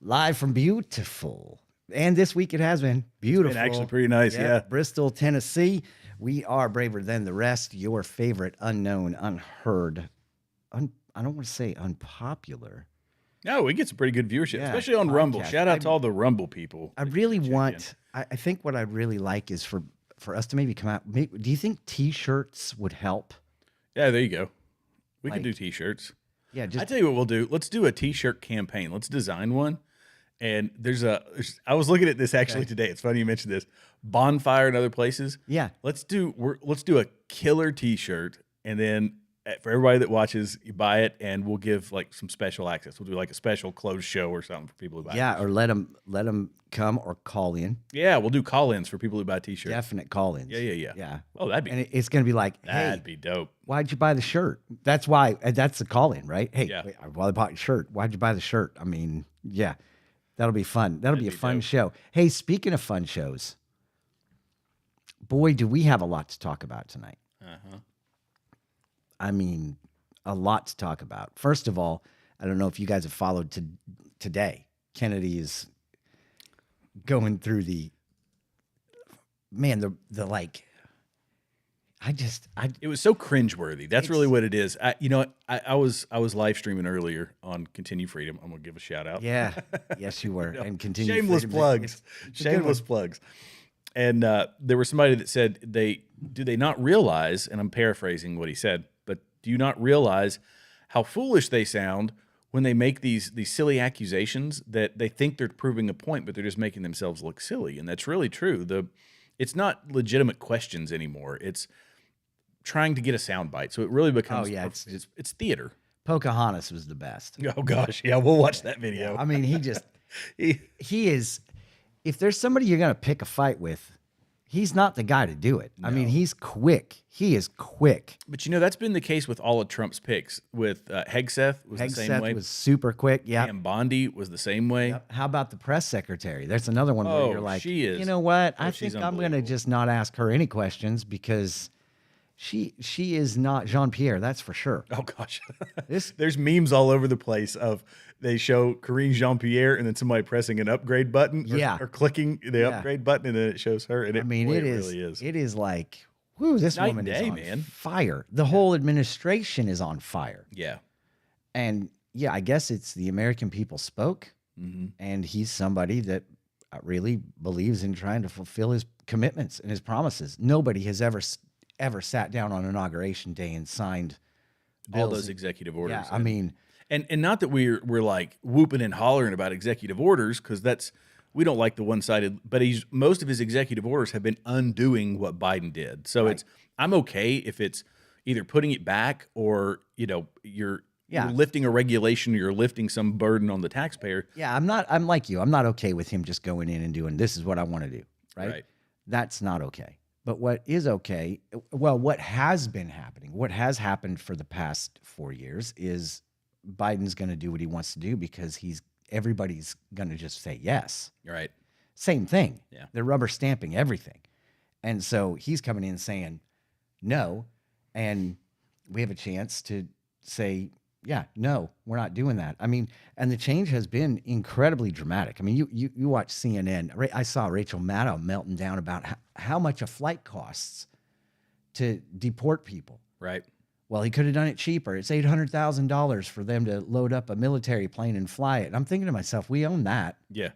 live from beautiful. And this week it has been beautiful. It's been actually pretty nice, yeah. Bristol, Tennessee. We are braver than the rest. Your favorite unknown, unheard, I don't want to say unpopular. No, we get some pretty good viewership, Yeah, especially on podcast. Rumble. Shout out to all the Rumble people. I really want, I think what I'd really like is for us to maybe come out. Do you think T-shirts would help? Yeah, there you go. We could do T-shirts. Yeah, I tell you what we'll do. Let's do a T-shirt campaign. Let's design one. And I was looking at this actually today. It's funny you mentioned this. Bonfire and other places. Yeah. Let's do a killer T-shirt, and then for everybody that watches, you buy it, and we'll give like some special access. We'll do like a special closed show or something for people who buy. Yeah, or let them come or call in. Yeah, we'll do call-ins for people who buy T-shirts. Definite call-ins. Yeah. Oh, that'd be. And it's going to be like, that'd be dope. Why'd you buy the shirt? That's why. That's the call-in, right? Hey, Yeah. Well, I bought your shirt. Why'd you buy the shirt? I mean, yeah, that'll be fun. That'll be a fun show. Hey, speaking of fun shows, boy, do we have a lot to talk about tonight. I mean, a lot to talk about. First of all, I don't know if you guys have followed today. Kennedy is going through the like. It was so cringeworthy. That's really what it is. I was live streaming earlier on Continue Freedom. I'm gonna give a shout out. Yeah, yes, you were. And continue. Shameless freedom. plugs. Shameless plugs. And there was somebody that said do they not realize? And I'm paraphrasing what he said, but do you not realize how foolish they sound when they make these silly accusations that they think they're proving a point, but they're just making themselves look silly? And that's really true. It's not legitimate questions anymore. It's trying to get a soundbite. So it really becomes it's theater. Pocahontas was the best. Oh gosh, yeah, we'll watch that video. I mean, he is. If there's somebody you're going to pick a fight with, he's not the guy to do it. No. I mean, he's quick. He is quick. But that's been the case with all of Trump's picks. With Hegseth was the same way. Hegseth was super quick. Yeah. And Bondi was the same way. Yep. How about the press secretary? There's another one where you're like, she is. You know what? I think I'm going to just not ask her any questions because she is not Jean-Pierre. That's for sure. Oh gosh, there's memes all over the place of they show Karine Jean-Pierre and then somebody pressing an upgrade button, or clicking the upgrade button, and then it shows her. And it really is. It is like, whoo, this woman is on fire. The whole administration is on fire. Yeah, and yeah, I guess it's the American people spoke, and he's somebody that really believes in trying to fulfill his commitments and his promises. Nobody has ever sat down on Inauguration Day and signed all those executive orders. Yeah, I mean, and not that we're like whooping and hollering about executive orders, because we don't like the one-sided. But most of his executive orders have been undoing what Biden did. So I'm okay if it's either putting it back or you're lifting a regulation, or you're lifting some burden on the taxpayer. Yeah, I'm like you. I'm not okay with him just going in and doing this is what I want to do. Right. That's not okay. But what is okay, what has been happening, what has happened for the past 4 years is Biden's going to do what he wants to do because everybody's going to just say yes. Right. Same thing. Yeah. They're rubber stamping everything. And so he's coming in saying no, and we have a chance to say, yeah, no, we're not doing that. I mean, and the change has been incredibly dramatic. I mean, you watch CNN. I saw Rachel Maddow melting down about how much a flight costs to deport people. Right. Well, he could have done it cheaper. It's $800,000 for them to load up a military plane and fly it. And I'm thinking to myself, we own that. Yeah.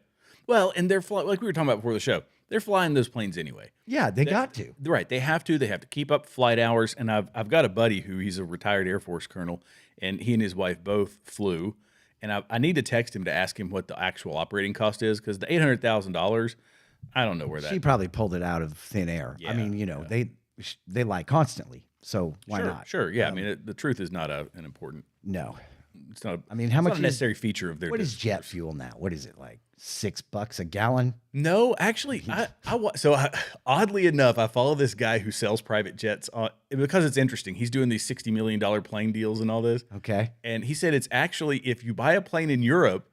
Well, and they're like we were talking about before the show. They're flying those planes anyway. Yeah, they got to. Right. They have to. They have to keep up flight hours. And I've got a buddy he's a retired Air Force colonel, and he and his wife both flew. And I need to text him to ask him what the actual operating cost is, because the $800,000, I don't know where that. She probably pulled it out of thin air. Yeah, I mean, they lie constantly, so why not? Sure. Yeah. I mean, the truth is not an important. No. It's not. I mean, how much a necessary feature of their. What is jet fuel now? What is it, like $6 a gallon? No, actually, oddly enough, I follow this guy who sells private jets because it's interesting. He's doing these $60 million plane deals and all this. Okay, and he said it's actually, if you buy a plane in Europe,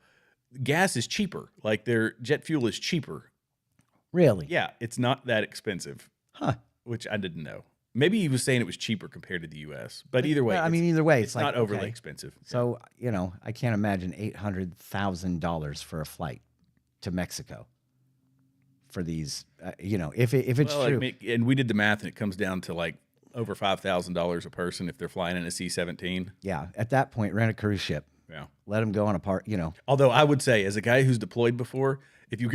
gas is cheaper. Like their jet fuel is cheaper. Really? Yeah, it's not that expensive. Huh? Which I didn't know. Maybe he was saying it was cheaper compared to the U.S., but either way, I mean, either way, it's like, not overly okay. expensive. So, I can't imagine $800,000 for a flight to Mexico for these, if it's Well, true. and we did the math, and it comes down to like over $5,000 a person if they're flying in a C-17. Yeah. At that point, rent a cruise ship. Yeah. Let them go on a part, Although I would say, as a guy who's deployed before, if you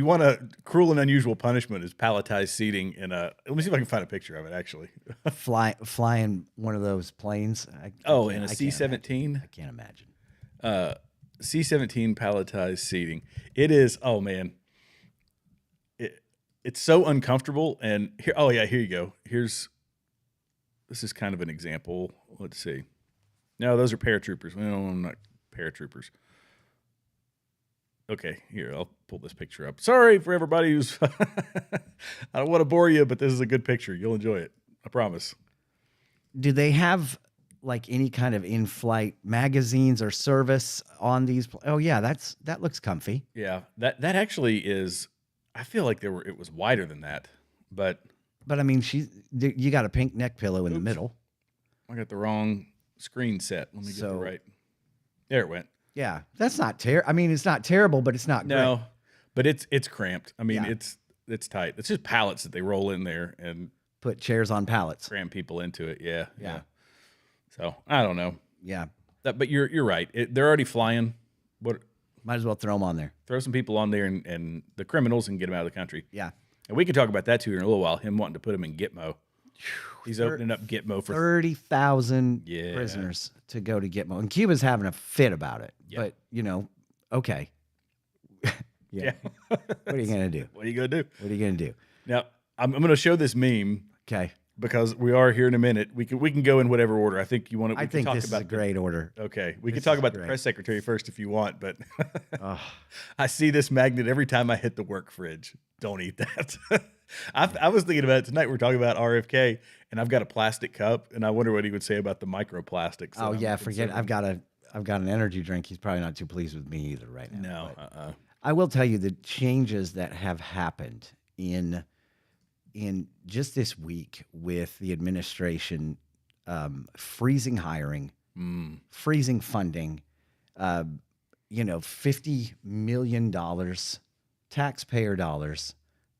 want a cruel and unusual punishment, is palletized seating in a. Let me see if I can find a picture of it. Actually, flying one of those planes. in a C-17. I can't imagine. C-17 palletized seating. It is. Oh man, it's so uncomfortable. And here, here you go. This is kind of an example. Let's see. No, those are paratroopers. Well, not paratroopers. Okay, here, I'll pull this picture up. Sorry for everybody who's... I don't want to bore you, but this is a good picture. You'll enjoy it. I promise. Do they have like any kind of in-flight magazines or service on these? Oh yeah, that looks comfy. Yeah, that actually is... I feel like it was wider than that, but I mean, you got a pink neck pillow in the middle. I got the wrong screen set. Let me get the right... There it went. Yeah, that's not terrible. I mean, it's not terrible, but it's not no, great. But it's cramped. I mean, it's tight. It's just pallets that they roll in there and put chairs on pallets, cram people into it. Yeah. Yeah. So I don't know. Yeah, but you're right. They're already flying. What? Might as well throw them on there. Throw some people on there and the criminals and get them out of the country. Yeah. And we can talk about that too in a little while. Him wanting to put them in Gitmo. He's opening up Gitmo for 30,000 prisoners to go to Gitmo, and Cuba's having a fit about it. Yep. But okay, yeah. What are you gonna do? What are you gonna do? What are you gonna do? Now I'm gonna show this meme. Okay. Because we are here in a minute. We can go in whatever order. I think you want to. I think this is a great order. Okay, we can talk about the press secretary first if you want, but I see this magnet every time I hit the work fridge. Don't eat that. I was thinking about it tonight. We're talking about RFK, and I've got a plastic cup, and I wonder what he would say about the microplastics. Oh yeah, forget. I've got an energy drink. He's probably not too pleased with me either right now. No. I will tell you the changes that have happened in just this week with the administration freezing hiring, freezing funding, $50 million taxpayer dollars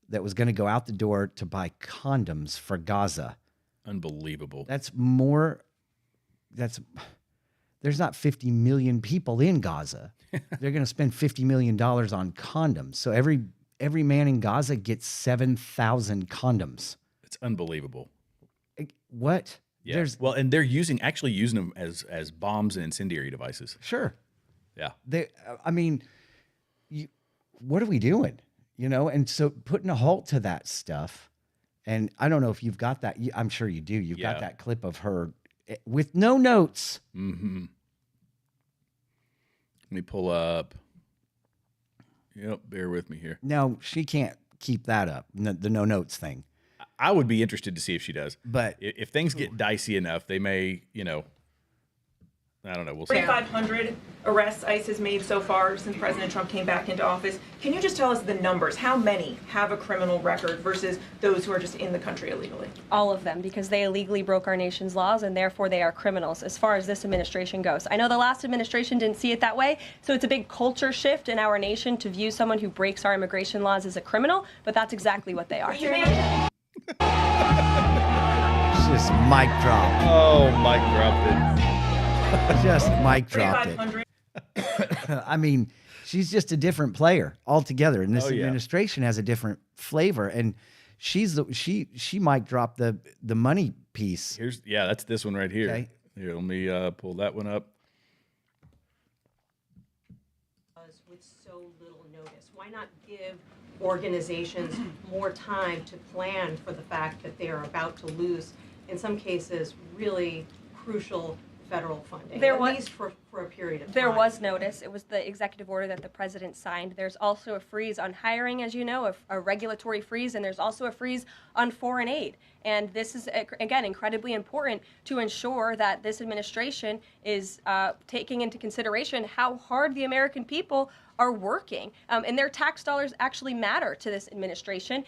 that was going to go out the door to buy condoms for Gaza. Unbelievable. There's not 50 million people in Gaza. They're going to spend $50 million on condoms. So every man in Gaza gets 7,000 condoms. It's unbelievable. What? Yeah. And they're actually using them as bombs and incendiary devices. Sure. Yeah. What are we doing? And so putting a halt to that stuff. And I don't know if you've got that. I'm sure you do. You've got that clip of her with no notes. Mm-hmm. Let me pull up. Yep, bear with me here. No, she can't keep that up, the no notes thing. I would be interested to see if she does. But if things get dicey enough, they may, I don't know. We'll see. 3,500 arrests ICE has made so far since President Trump came back into office. Can you just tell us the numbers? How many have a criminal record versus those who are just in the country illegally? All of them, because they illegally broke our nation's laws, and therefore they are criminals as far as this administration goes. I know the last administration didn't see it that way, so it's a big culture shift in our nation to view someone who breaks our immigration laws as a criminal, but that's exactly what they are. Just mic drop. Oh, mic dropped it. Just mic dropped it. I mean, she's just a different player altogether, and this administration has a different flavor. And she mic dropped the money piece. That's this one right here. Okay. Here, let me pull that one up. With so little notice, why not give organizations more time to plan for the fact that they are about to lose, in some cases, really crucial federal funding, at least for a period of time? There was notice. It was the executive order that the president signed. There's also a freeze on hiring, as you know, a regulatory freeze, and there's also a freeze on foreign aid. And this is, again, incredibly important to ensure that this administration is taking into consideration how hard the American people are working, and their tax dollars actually matter to this administration.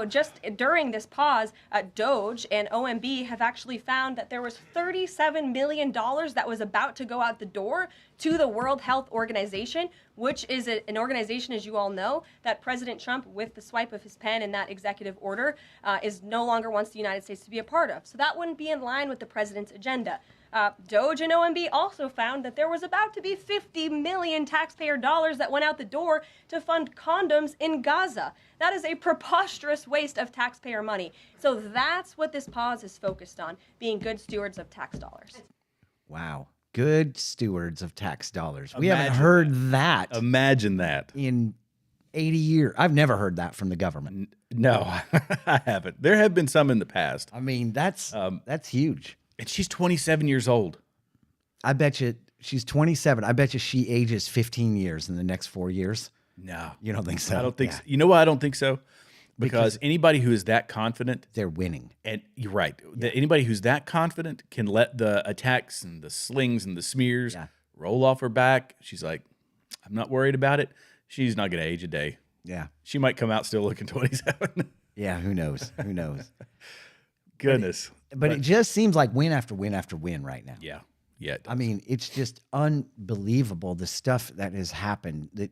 Just during this pause, Doge and OMB have actually found that there was $37 million that was about to go out the door to the World Health Organization, which is an organization, as you all know, that President Trump, with the swipe of his pen in that executive order, is no longer wants the United States to be a part of. So that wouldn't be in line with the president's agenda. Doge and OMB also found that there was about to be 50 million taxpayer dollars that went out the door to fund condoms in Gaza. That is a preposterous waste of taxpayer money. So that's what this pause is focused on, being good stewards of tax dollars. Wow. Good stewards of tax dollars. We haven't heard that. Imagine that. In 80 years. I've never heard that from the government. No, I haven't. There have been some in the past. I mean, that's huge. And she's 27 years old. I bet you she's 27. I bet you she ages 15 years in the next 4 years. No. You don't think so? I don't think so. You know why I don't think so? Because anybody who is that confident, they're winning. and you're right, that anybody who's that confident can let the attacks and the slings and the smears roll off her back. She's like, I'm not worried about it. She's not going to age a day. Yeah. She might come out still looking 27. Yeah, who knows? Who knows? Goodness. But it just seems like win after win after win right now. Yeah. Yeah. It does. I mean, it's just unbelievable the stuff that has happened that,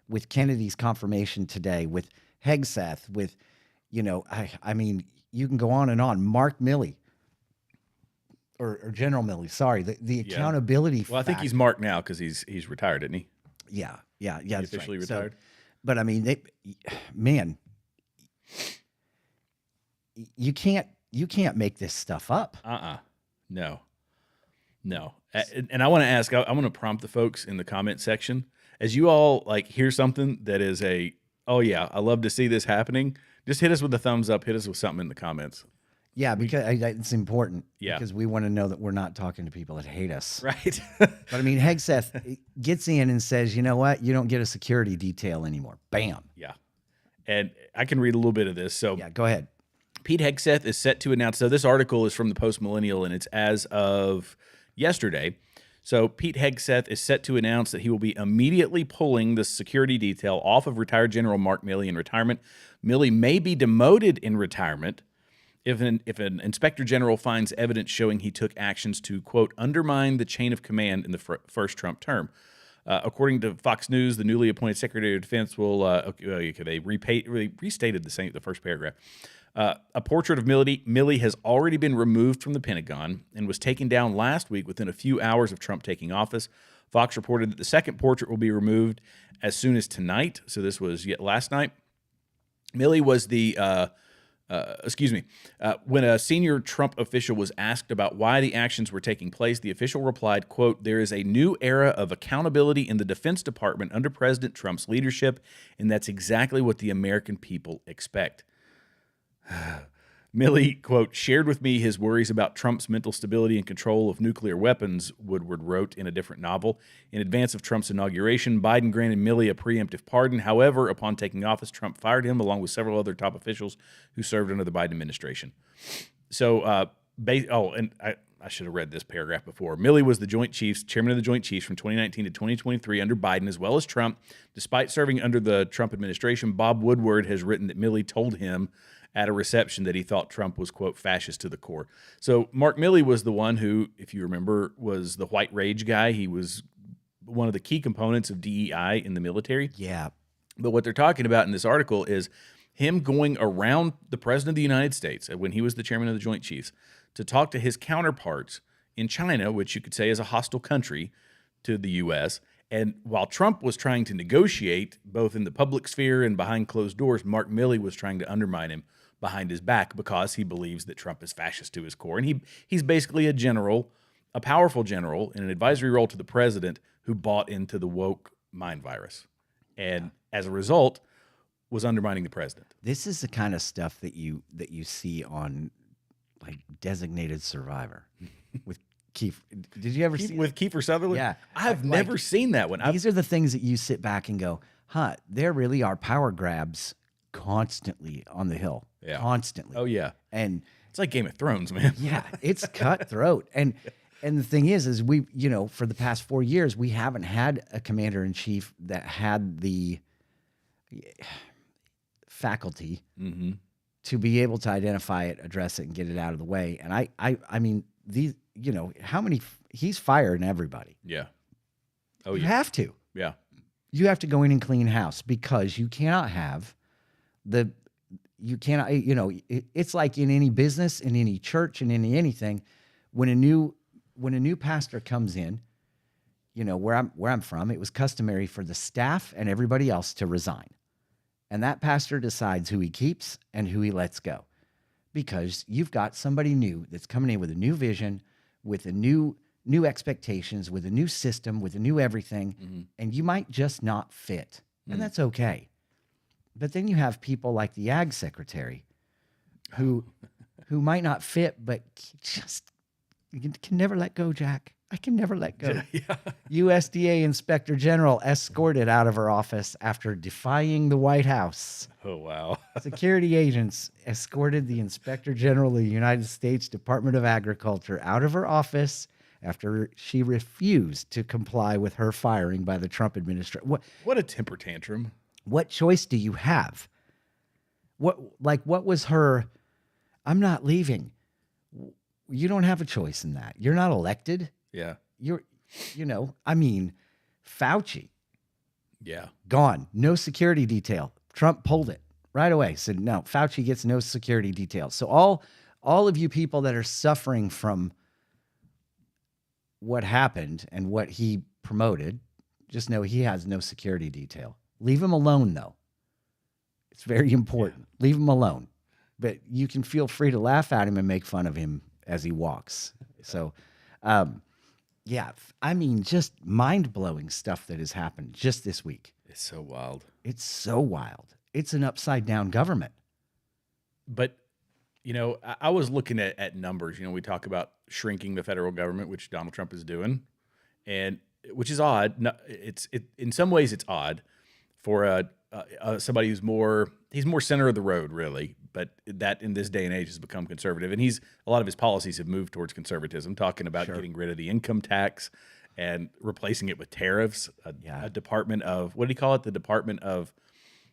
with Kennedy's confirmation today, with Hegseth, with, I mean, you can go on and on. Mark Milley or General Milley, sorry, the accountability. Well, I think he's Mark now because he's retired, isn't he? Yeah. That's Officially right. retired. So, but I mean, you can't make this stuff up. No. And I want to ask, I want to prompt the folks in the comment section, as you all hear something that is oh yeah, I love to see this happening. Just hit us with a thumbs up, hit us with something in the comments. Yeah, because it's important. Yeah. Because we want to know that we're not talking to people that hate us. Right. But I mean, Hegseth gets in and says, you know what? You don't get a security detail anymore. Bam. Yeah. And I can read a little bit of this. So Yeah, go ahead. Pete Hegseth is set to announce. So this article is from the Post Millennial, and it's as of yesterday. So Pete Hegseth is set to announce that he will be immediately pulling the security detail off of retired General Mark Milley in retirement. Milley may be demoted in retirement if an inspector general finds evidence showing he took actions to, quote, undermine the chain of command in the first Trump term. According to Fox News, the newly appointed Secretary of Defense will they restated the first paragraph. A portrait of Milley has already been removed from the Pentagon and was taken down last week within a few hours of Trump taking office. Fox reported that the second portrait will be removed as soon as tonight. So this was yet last night. Milley was when a senior Trump official was asked about why the actions were taking place, the official replied, quote, there is a new era of accountability in the Defense Department under President Trump's leadership, and that's exactly what the American people expect. Milley, quote, shared with me his worries about Trump's mental stability and control of nuclear weapons, Woodward wrote in a different novel. In advance of Trump's inauguration, Biden granted Milley a preemptive pardon. However, upon taking office, Trump fired him along with several other top officials who served under the Biden administration. So, I should have read this paragraph before. Milley was the chairman of the Joint Chiefs from 2019 to 2023 under Biden as well as Trump. Despite serving under the Trump administration, Bob Woodward has written that Milley told him at a reception that he thought Trump was, quote, fascist to the core. So Mark Milley was the one who, if you remember, was the white rage guy. He was one of the key components of DEI in the military. Yeah. But what they're talking about in this article is him going around the president of the United States when he was the chairman of the Joint Chiefs to talk to his counterparts in China, which you could say is a hostile country to the U.S., and while Trump was trying to negotiate both in the public sphere and behind closed doors, Mark Milley was trying to undermine him behind his back because he believes that Trump is fascist to his core. And he's basically a general, a powerful general in an advisory role to the president who bought into the woke mind virus. And as a result, was undermining the president. This is the kind of stuff that you see on Designated Survivor with Keith. Did you ever see with Kiefer Sutherland? Yeah. I've never seen that one. These are the things that you sit back and go, there really are power grabs constantly on the Hill. Yeah. Constantly. Oh, yeah. And it's like Game of Thrones, man. Yeah, it's cutthroat. And And the thing is we, for the past 4 years, we haven't had a commander in chief that had the faculty to be able to identify it, address it, and get it out of the way. And I mean, these, how many, he's firing everybody. Yeah. Oh, You yeah. have to. Yeah. You have to go in and clean house because you cannot have it's like in any business, in any church, in anything, when a new pastor comes in, where I'm from, it was customary for the staff and everybody else to resign. And that pastor decides who he keeps and who he lets go. Because you've got somebody new that's coming in with a new vision, with a new expectations, with a new system, with a new everything, and you might just not fit. And that's okay. But then you have people like the ag secretary who might not fit, but just can never let go, Jack. I can never let go. Yeah. USDA Inspector General escorted out of her office after defying the White House. Oh, wow. Security agents escorted the Inspector General of the United States Department of Agriculture out of her office after she refused to comply with her firing by the Trump administration. What a temper tantrum. What choice do you have? What was her, I'm not leaving. You don't have a choice in that. You're not elected. Yeah. Fauci, Yeah. gone. No security detail. Trump pulled it right away. Said, no, Fauci gets no security detail. So all of you people that are suffering from what happened and what he promoted, just know he has no security detail. Leave him alone, though. It's very important. Yeah. Leave him alone. But you can feel free to laugh at him and make fun of him as he walks. So, just mind-blowing stuff that has happened just this week. It's so wild. It's so wild. It's an upside-down government. But, I was looking at numbers. We talk about shrinking the federal government, which Donald Trump is doing, and which is odd. No, in some ways it's odd for somebody who's more center of the road, really. But that in this day and age has become conservative, and a lot of his policies have moved towards conservatism, talking about getting rid of the income tax and replacing it with tariffs. A department of, what do you call it? The Department of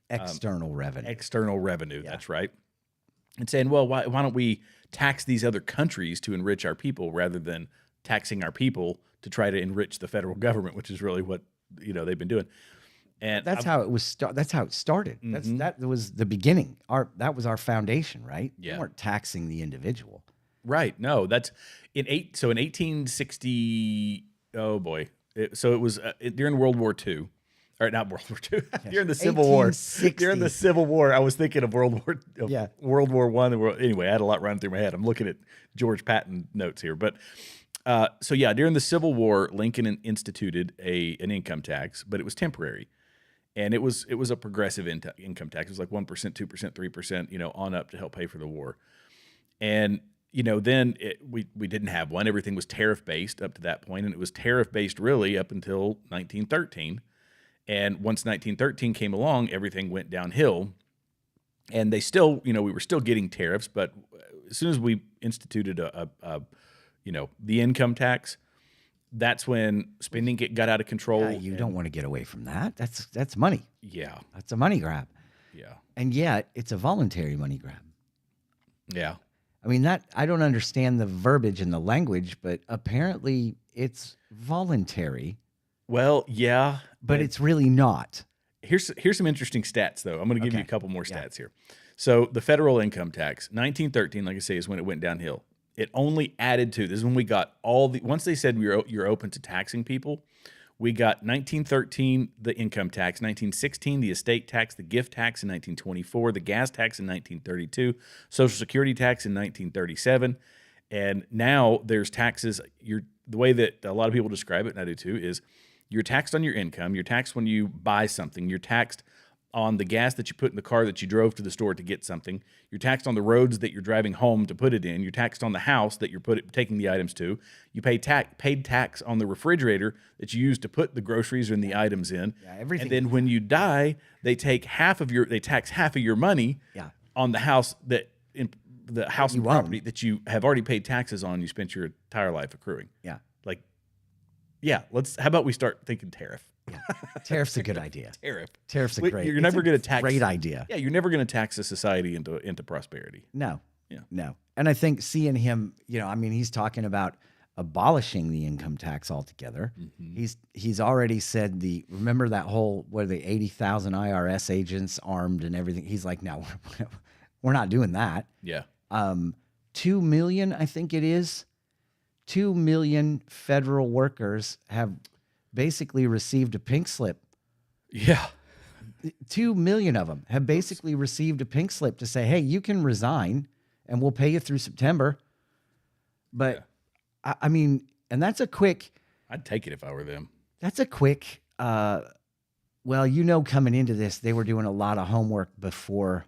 External Revenue. External Revenue. Yeah. That's right. And saying, well, why don't we tax these other countries to enrich our people rather than taxing our people to try to enrich the federal government, which is really what they've been doing. And that's how it was. That's how it started. Mm-hmm. That was the beginning. That was our foundation, right? Yeah. We weren't taxing the individual. Right. No, that's in 1860. Oh boy. So it was during World War II. Or not World War II. During the Civil War. During the Civil War, I was thinking of World War I. Anyway, I had a lot running through my head. I'm looking at George Patton notes here, but. During the Civil War, Lincoln instituted an income tax, but it was temporary. And it was a progressive income tax. It was like 1%, 2%, 3%, on up to help pay for the war. And, then we didn't have one. Everything was tariff-based up to that point, and it was tariff-based really up until 1913. And once 1913 came along, everything went downhill. And they still, we were still getting tariffs, but as soon as we instituted the income tax, that's when spending got out of control. Yeah, you don't want to get away from that. That's money. Yeah. That's a money grab. Yeah. And yet it's a voluntary money grab. Yeah. I mean, I don't understand the verbiage and the language, but apparently it's voluntary. Well, yeah. But it's really not. Here's some interesting stats, though. I'm going to give you a couple more stats here. So the federal income tax, 1913, like I say, is when it went downhill. It only added to, this is when we got once they said you're open to taxing people, we got 1913, the income tax, 1916, the estate tax, the gift tax in 1924, the gas tax in 1932, Social Security tax in 1937. And now there's taxes. The way that a lot of people describe it, and I do too, is you're taxed on your income, you're taxed when you buy something, you're taxed on the gas that you put in the car that you drove to the store to get something. You're taxed on the roads that you're driving home to put it in. You're taxed on the house that you're taking the items to. You paid tax on the refrigerator that you use to put the groceries and the items in. Yeah, everything. And then when you die, they tax half of your money on the house that the house and You own. property that you have already paid taxes on. You spent your entire life accruing. Yeah. Like, yeah. How about we start thinking tariff? Yeah. Tariff's a good idea. Tariff's a Wait, great. You're it's never a going to tax. Great idea. Yeah, you're never going to tax a society into prosperity. No. Yeah. No. And I think seeing him, he's talking about abolishing the income tax altogether. Mm-hmm. He's already said remember that whole, the 80,000 IRS agents armed and everything. He's like, no, we're not doing that. Yeah. 2 million, I think it is. 2 million federal workers have basically received a pink slip. Yeah. 2 million of them have basically received a pink slip to say, hey, you can resign and we'll pay you through September. But I mean, and that's a quick, I'd take it if I were them. that's a quick, coming into this, they were doing a lot of homework before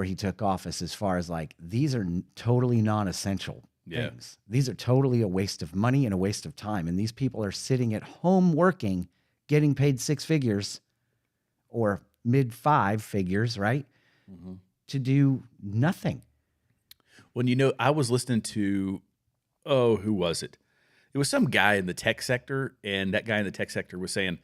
he took office, as far as like, these are totally non-essential things. These are totally a waste of money and a waste of time. And these people are sitting at home working, getting paid 6 figures or mid 5 figures, right? To do nothing. When I was listening to, who was it? It was some guy in the tech sector, and that guy in the tech sector was saying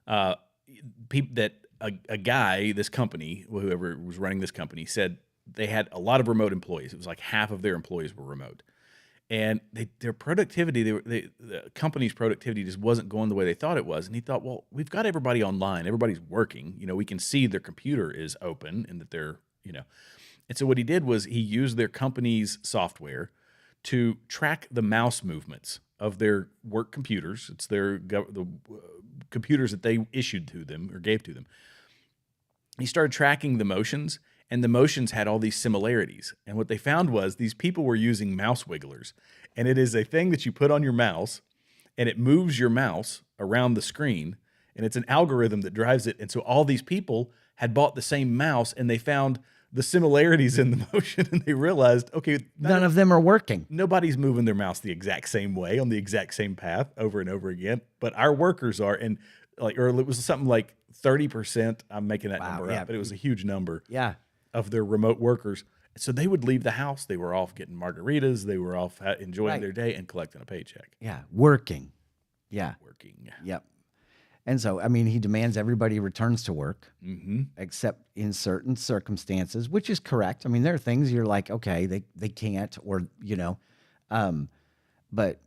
that a guy, this company, whoever was running this company, said they had a lot of remote employees. It was like half of their employees were remote. And their productivity, the company's productivity just wasn't going the way they thought it was. And he thought, well, we've got everybody online. Everybody's working. We can see their computer is open and that they're, And so what he did was he used their company's software to track the mouse movements of their work computers. It's the computers that they issued to them or gave to them. He started tracking the motions, and the motions had all these similarities. And what they found was these people were using mouse wigglers. And it is a thing that you put on your mouse, and it moves your mouse around the screen, and it's an algorithm that drives it. And so all these people had bought the same mouse, and they found the similarities in the motion, and they realized, okay, None of them are working. nobody's moving their mouse the exact same way on the exact same path over and over again, but our workers are. And or it was something like 30%. I'm making that number up, but it was a huge number. Yeah. Of their remote workers. So they would leave the house. They were off getting margaritas. They were off enjoying their day and collecting a paycheck. Yeah. Working. Yeah. Working. Yep. And so, he demands everybody returns to work, except in certain circumstances, which is correct. There are things you're like, okay, they can't, or, but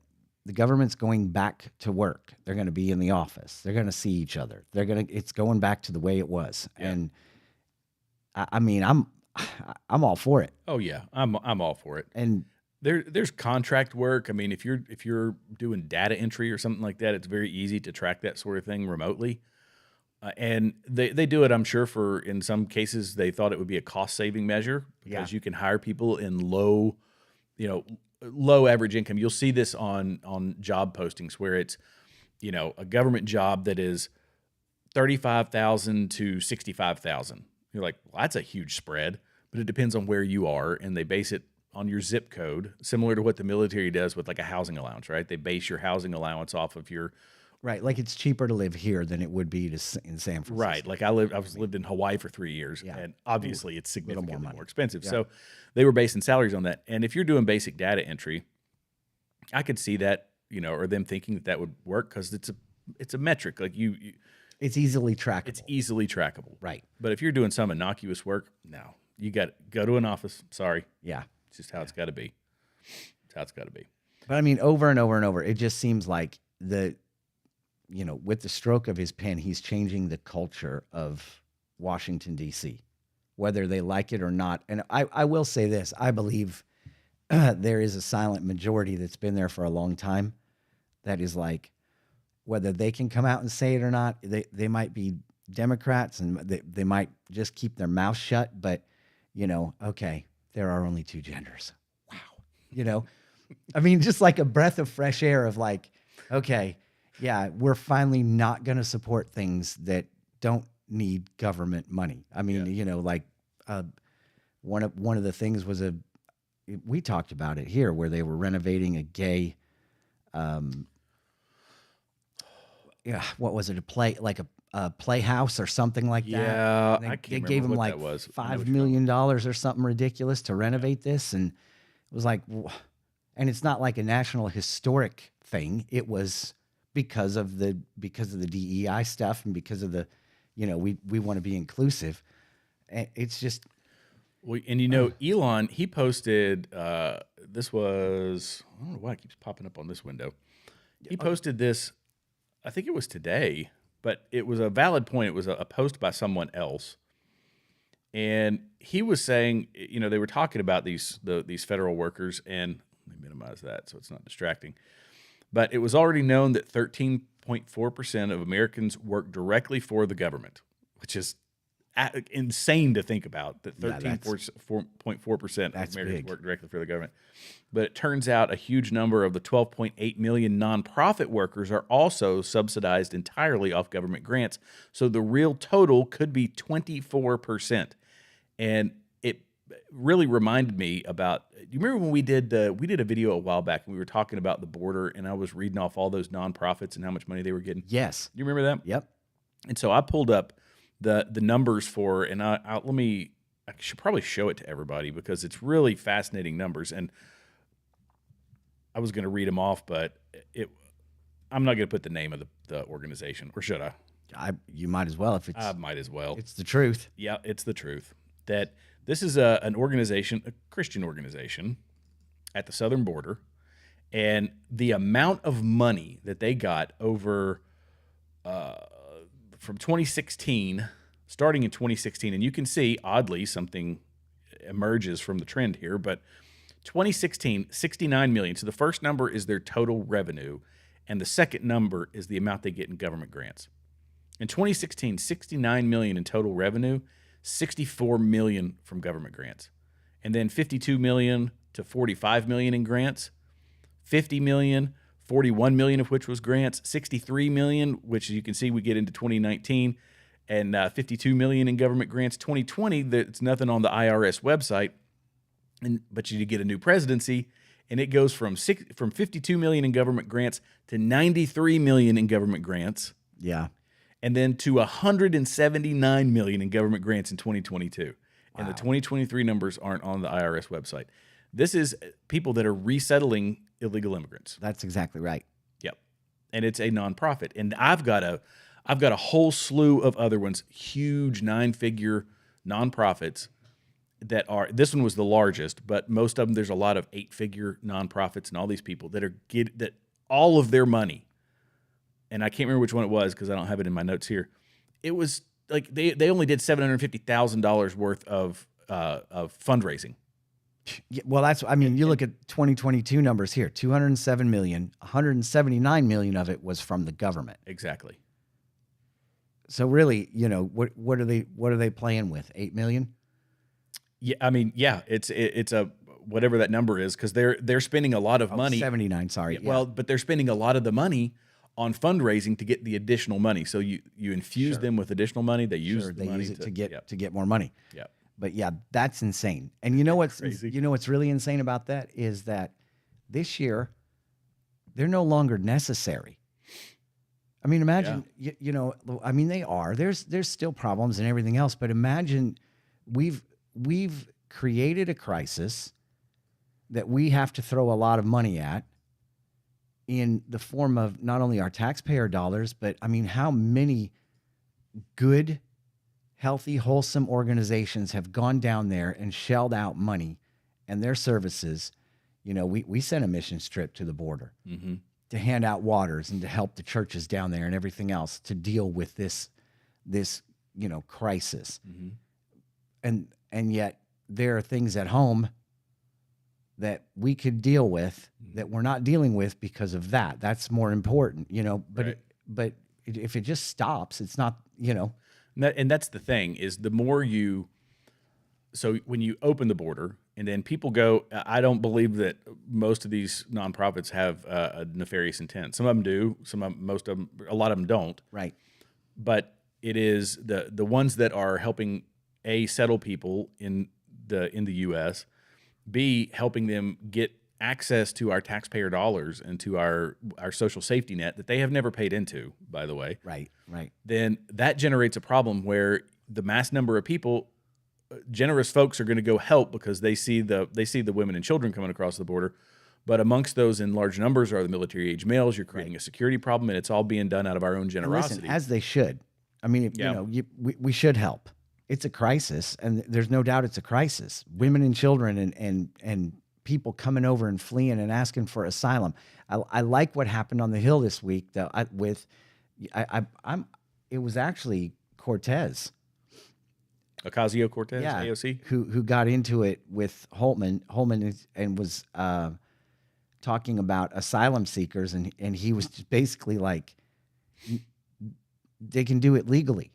the government's going back to work. They're going to be in the office. They're going to see each other. It's going back to the way it was. Yeah. And I'm all for it. Oh yeah. I'm all for it. And there's contract work. If you're doing data entry or something like that, it's very easy to track that sort of thing remotely. And they do it, I'm sure, in some cases, they thought it would be a cost-saving measure because you can hire people in low average income. You'll see this on job postings where it's, a government job that is $35,000 to $65,000. You're like, well, that's a huge spread, but it depends on where you are, and they base it on your zip code, similar to what the military does with like a housing allowance, right? They base your housing allowance off of your right. Like it's cheaper to live here than it would be in San Francisco. Right. Like I lived in Hawaii for 3 years, and obviously it's significantly more expensive. Yeah. So they were basing salaries on that. And if you're doing basic data entry, I could see that, or them thinking that would work because it's a metric. Like it's easily trackable. It's easily trackable. Right. But if you're doing some innocuous work, no, you got to go to an office. Sorry. Yeah. It's just how it's got to be. It's how it's got to be. But over and over and over, it just seems like with the stroke of his pen, he's changing the culture of Washington, D.C., whether they like it or not. And I will say this. I believe there is a silent majority that's been there for a long time that is like, whether they can come out and say it or not, they might be Democrats and they might just keep their mouth shut. But, okay, there are only 2 genders. Wow. Just like a breath of fresh air of like, okay, yeah, we're finally not going to support things that don't need government money. One of the things was we talked about it here where they were renovating a gay, what was it? A play, like playhouse or something like that. Yeah, They, I can't they gave remember him what like that was. I know $5 what you're million or something ridiculous to renovate this, and it was like, and it's not like a national historic thing. It was because of the DEI stuff and because of the, we want to be inclusive. And it's just Well, and you know, Elon, he posted, this was, I don't know why it keeps popping up on this window. He posted this, I think it was today, but it was a valid point. It was a post by someone else. And he was saying, they were talking about these federal workers, and let me minimize that so it's not distracting. But it was already known that 13.4% of Americans work directly for the government, which is insane to think about, that 13.4% of that's Americans big. work directly for the government. But it turns out a huge number of the 12.8 million nonprofit workers are also subsidized entirely off government grants. So the real total could be 24%. And it really reminded me about, do you remember when we did a video a while back and we were talking about the border, and I was reading off all those nonprofits and how much money they were getting? yes, You remember that? yep. And so I pulled up the numbers for, and I should probably show it to everybody because it's really fascinating numbers. And I was going to read them off, but I'm not going to put the name of the organization, or should I? You might as well if it's I might as well. it's the truth. Yeah, it's the truth. That this is an organization, a Christian organization at the southern border, and the amount of money that they got over from 2016, starting in 2016, and you can see, oddly, something emerges from the trend here, but 2016, 69 million. So the first number is their total revenue, and the second number is the amount they get in government grants. In 2016, 69 million in total revenue, 64 million from government grants. And then 52 million to 45 million in grants, 50 million, 41 million of which was grants, 63 million, which you can see we get into 2019, and 52 million in government grants. 2020, that's nothing on the IRS website, but you get a new presidency, and it goes from 52 million in government grants to 93 million in government grants. Yeah. And then to 179 million in government grants in 2022. Wow. And the 2023 numbers aren't on the IRS website. This is people that are resettling illegal immigrants. That's exactly right. Yep. And it's a nonprofit. And I've got a whole slew of other ones, huge 9-figure nonprofits that are, this one was the largest, but most of them, there's a lot of 8-figure nonprofits and all these people that that all of their money, and I can't remember which one it was because I don't have it in my notes here. It was like they only did $750,000 worth of fundraising. Yeah, well, you look at 2022 numbers here, 207 million, 179 million of it was from the government. Exactly. So really, what are they playing with? 8 million? Yeah, I mean, yeah, it's a whatever that number is, because they're spending a lot of money. 79, sorry. Yeah. Well, but they're spending a lot of the money on fundraising to get the additional money. So you infuse them with additional money. They use the money use it to get more money. Yeah. But yeah, that's insane. And you know what's Crazy. what's really insane about that is that this year they're no longer necessary. I mean, imagine they are. There's still problems and everything else, but imagine we've created a crisis that we have to throw a lot of money at in the form of not only our taxpayer dollars, but I mean, how many good, healthy, wholesome organizations have gone down there and shelled out money and their services. We sent a mission trip to the border to hand out waters and to help the churches down there and everything else to deal with this crisis. And yet there are things at home that we could deal with that we're not dealing with because of that. That's more important, but Right. but if it just stops, it's not, And that's the thing, is the more so when you open the border and then people go, I don't believe that most of these nonprofits have a nefarious intent. Some of them do, most of them, a lot of them don't. right. But it is the ones that are helping settle people in the U.S., B, helping them get access to our taxpayer dollars and to our social safety net that they have never paid into, by the way, Right. then that generates a problem where the mass number of people, generous folks, are going to go help because they see the women and children coming across the border. But amongst those in large numbers are the military-age males. You're creating a security problem, and it's all being done out of our own And generosity. listen, as they should. I mean, we should help. It's a crisis, and there's no doubt it's a crisis. Women and children and people coming over and fleeing and asking for asylum. I like what happened on the Hill this week, though. It was actually Cortez. Ocasio-Cortez, AOC, who got into it with Holtman. And was talking about asylum seekers, and he was just basically like, they can do it legally.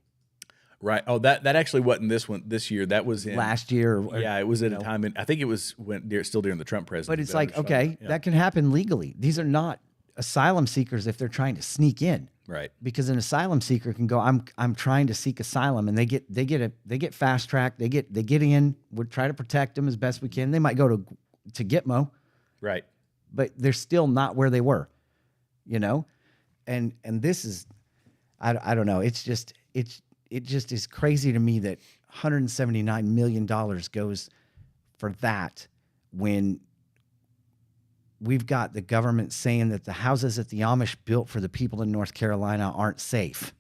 Right. Oh, that actually wasn't this year. That was in Last year. It was at a time, I think it was still during the Trump presidency. But it's like, okay, that can happen legally. These are not asylum seekers if they're trying to sneak in. Right. Because an asylum seeker can go, I'm trying to seek asylum, and they get fast tracked. They get in. We'll try to protect them as best we can. They might go to Gitmo. Right. But they're still not where they were, and this is, I don't know. It just is crazy to me that $179 million goes for that when we've got the government saying that the houses that the Amish built for the people in North Carolina aren't safe.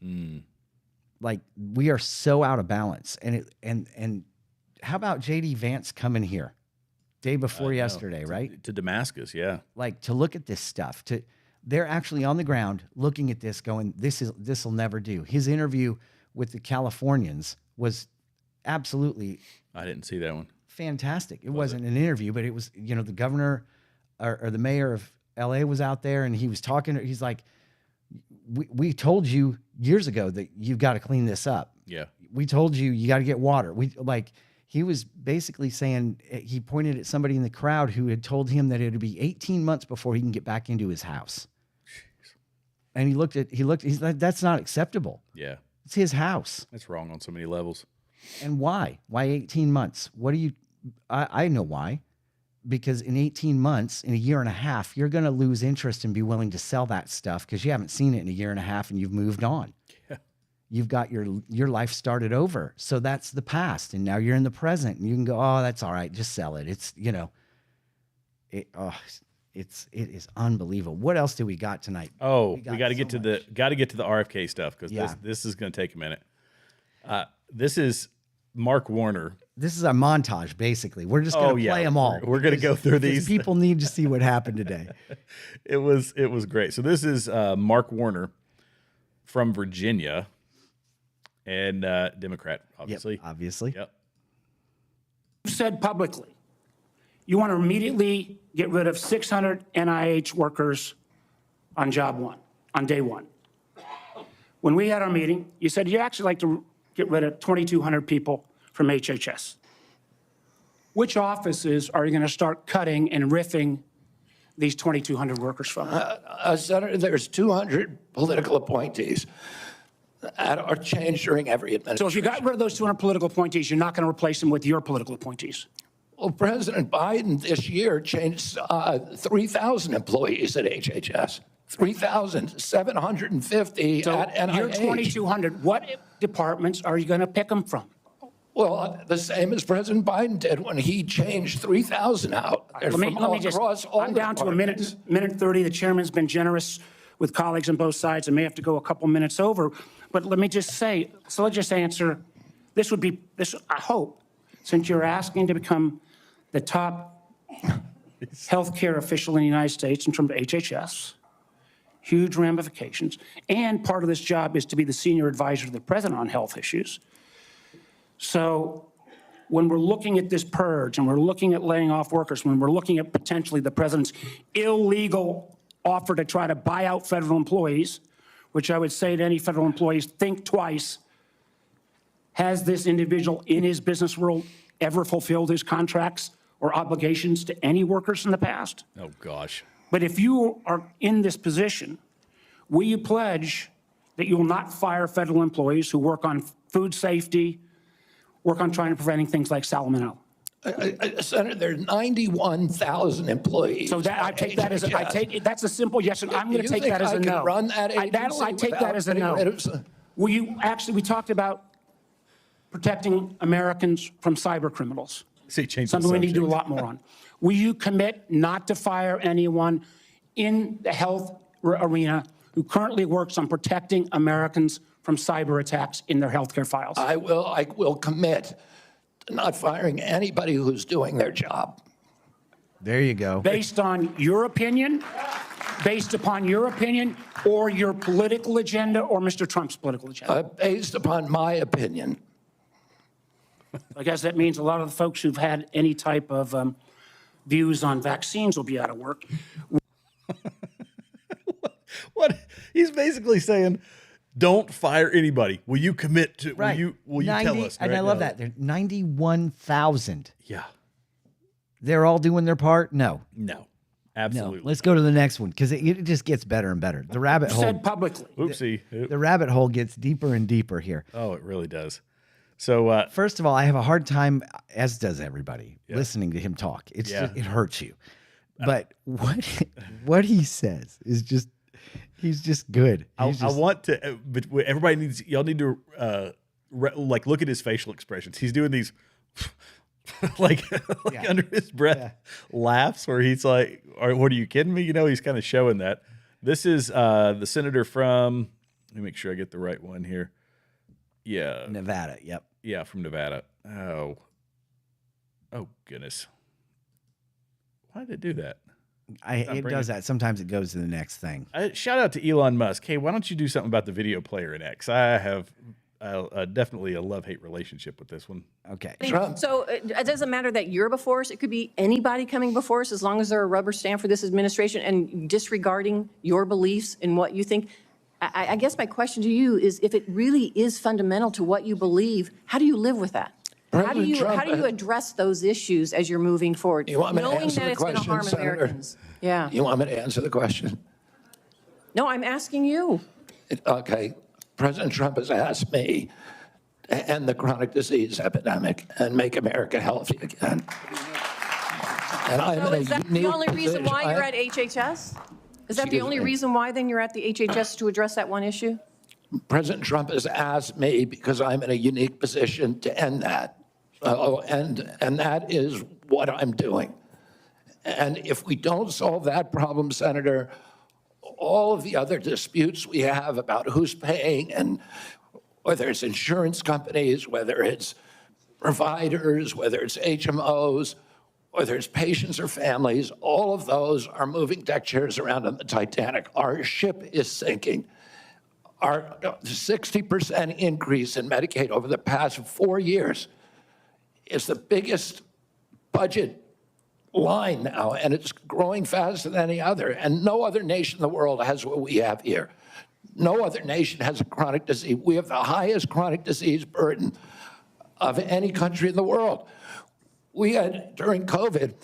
Like, we are so out of balance. And how about JD Vance coming here day before yesterday, right? To Damascus, yeah. Like, to look at this stuff, they're actually on the ground looking at this going, this will never do. His interview with the Californians was absolutely, I didn't see that one. Fantastic. It wasn't an interview, but it was, the governor or the mayor of LA was out there, and he was talking. He's like, we told you years ago that you've got to clean this up. Yeah. We told you got to get water. He was basically saying, he pointed at somebody in the crowd who had told him that it would be 18 months before he can get back into his house. Jeez. And he's like, that's not acceptable. Yeah. It's his house. That's wrong on so many levels. And why? Why 18 months? I know why. Because in 18 months, in a year and a half, you're going to lose interest and be willing to sell that stuff because you haven't seen it in a year and a half and you've moved on. Yeah. You've got your life started over. So that's the past. And now you're in the present, and you can go, oh, that's all right. Just sell it. It's, it is unbelievable. What else do we got tonight? Oh, we got to get to the RFK stuff because this is going to take a minute. This is Mark Warner. This is a montage, basically. We're just going to play them all. We're going to go through these. People need to see what happened today. It was great. So this is Mark Warner from Virginia, and Democrat, obviously. Yep, obviously. Yep. You said publicly you want to immediately get rid of 600 NIH workers on day one. When we had our meeting, you said you'd actually like to get rid of 2,200 people from HHS. Which offices are you going to start cutting and riffing these 2,200 workers from? Senator, there's 200 political appointees that are changed during every administration. So if you got rid of those 200 political appointees, you're not going to replace them with your political appointees? Well, President Biden this year changed 3,000 employees at HHS, 3,750 So at NIH. your 2,200, what departments are you going to pick them from? Well, the same as President Biden did when he changed 3,000 out. Let me just, I'm down to a minute 30. The chairman's been generous with colleagues on both sides. I may have to go a couple minutes over, but let me just say, so let's just answer, this, I hope, since you're asking to become the top healthcare official in the United States in terms of HHS, huge ramifications, and part of this job is to be the senior advisor to the president on health issues. So when we're looking at this purge and we're looking at laying off workers, when we're looking at potentially the president's illegal offer to try to buy out federal employees, which I would say to any federal employees, think twice. Has this individual in his business world ever fulfilled his contracts or obligations to any workers in the past? Oh, gosh. But if you are in this position, will you pledge that you will not fire federal employees who work on food safety, work on trying to preventing things like salmonella? Senator, there are 91,000 employees. So that I take that as that's a simple yes. And I'm going to take think that as I a can no. run that agency I take that without as a getting no. rid of some- Will you actually? We talked about protecting Americans from cyber criminals. See, change the Something we need to do a subject. lot more on. Will you commit not to fire anyone in the health arena who currently works on protecting Americans from cyber attacks in their healthcare files? I will commit to not firing anybody who's doing their job. There you go. Based on your opinion, based upon your opinion, or your political agenda, or Mr. Trump's political agenda? Based upon my opinion. I guess that means a lot of the folks who've had any type of views on vaccines will be out of work. What he's basically saying, don't fire anybody. Will you commit to? Right. Will you 90 tell us? And right I love now? that. They're 91,000. Yeah. They're all doing their part? No. No. No. Absolutely. Let's go to the next one because it just gets better and better. The rabbit hole. Said publicly. Oopsie. The rabbit hole gets deeper and deeper here. Oh, it really does. So First of all, I have a hard time, as does everybody, listening to him talk. It's just, it hurts you. But what he says is just, he's just good. I want to, but everybody needs, y'all need to like look at his facial expressions. He's doing these like under his breath laughs where he's like, what are you kidding me? You know, he's kind of showing that. This is the senator from, let me make sure I get the right one here. Yeah. Nevada. Yep. Yeah, from Nevada. Oh goodness. Why did it do that? It does that. Sometimes it goes to the next thing. Shout out to Elon Musk. Hey, why don't you do something about the video player in X? I have definitely a love-hate relationship with this one. Okay. Trump. So it doesn't matter that you're before us. It could be anybody coming before us as long as they're a rubber stamp for this administration and disregarding your beliefs and what you think. I guess my question to you is, if it really is fundamental to what you believe, how do you live with that? How do you address those issues as you're moving forward? You want me to knowing answer that the it's going to question, harm Senator? Americans? Yeah. You want me to answer the question? No, I'm asking you. Okay. President Trump has asked me to end the chronic disease epidemic and make America healthy again. And I'm So in a is that the unique only reason why position. you're at HHS? Is that the Excuse only me. reason why then you're at the HHS to address that one issue? President Trump has asked me because I'm in a unique position to end that. And that is what I'm doing. And if we don't solve that problem, Senator, all of the other disputes we have about who's paying and whether it's insurance companies, whether it's providers, whether it's HMOs, whether it's patients or families, all of those are moving deck chairs around on the Titanic. Our ship is sinking. Our 60% increase in Medicaid over the past 4 years is the biggest budget line now, and it's growing faster than any other. And no other nation in the world has what we have here. No other nation has a chronic disease. We have the highest chronic disease burden of any country in the world. We had, during COVID,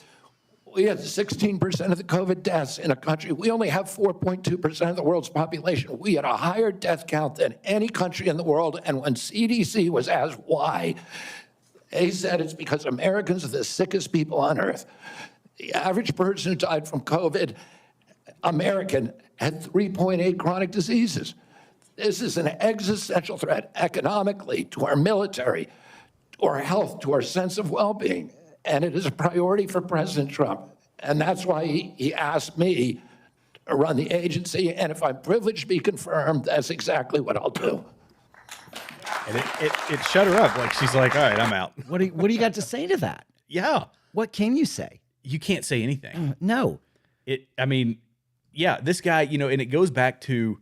we had 16% of the COVID deaths in a country. We only have 4.2% of the world's population. We had a higher death count than any country in the world. And when CDC was asked why, they said it's because Americans are the sickest people on earth. The average person who died from COVID, American, had 3.8 chronic diseases. This is an existential threat economically, to our military, to our health, to our sense of well-being. And it is a priority for President Trump. And that's why he asked me to run the agency. And if I'm privileged to be confirmed, that's exactly what I'll do. And it shut her up. Like, she's like, all right, I'm out. What do you got to say to that? Yeah. What can you say? You can't say anything. No. I mean, yeah, this guy, you know, and it goes back to,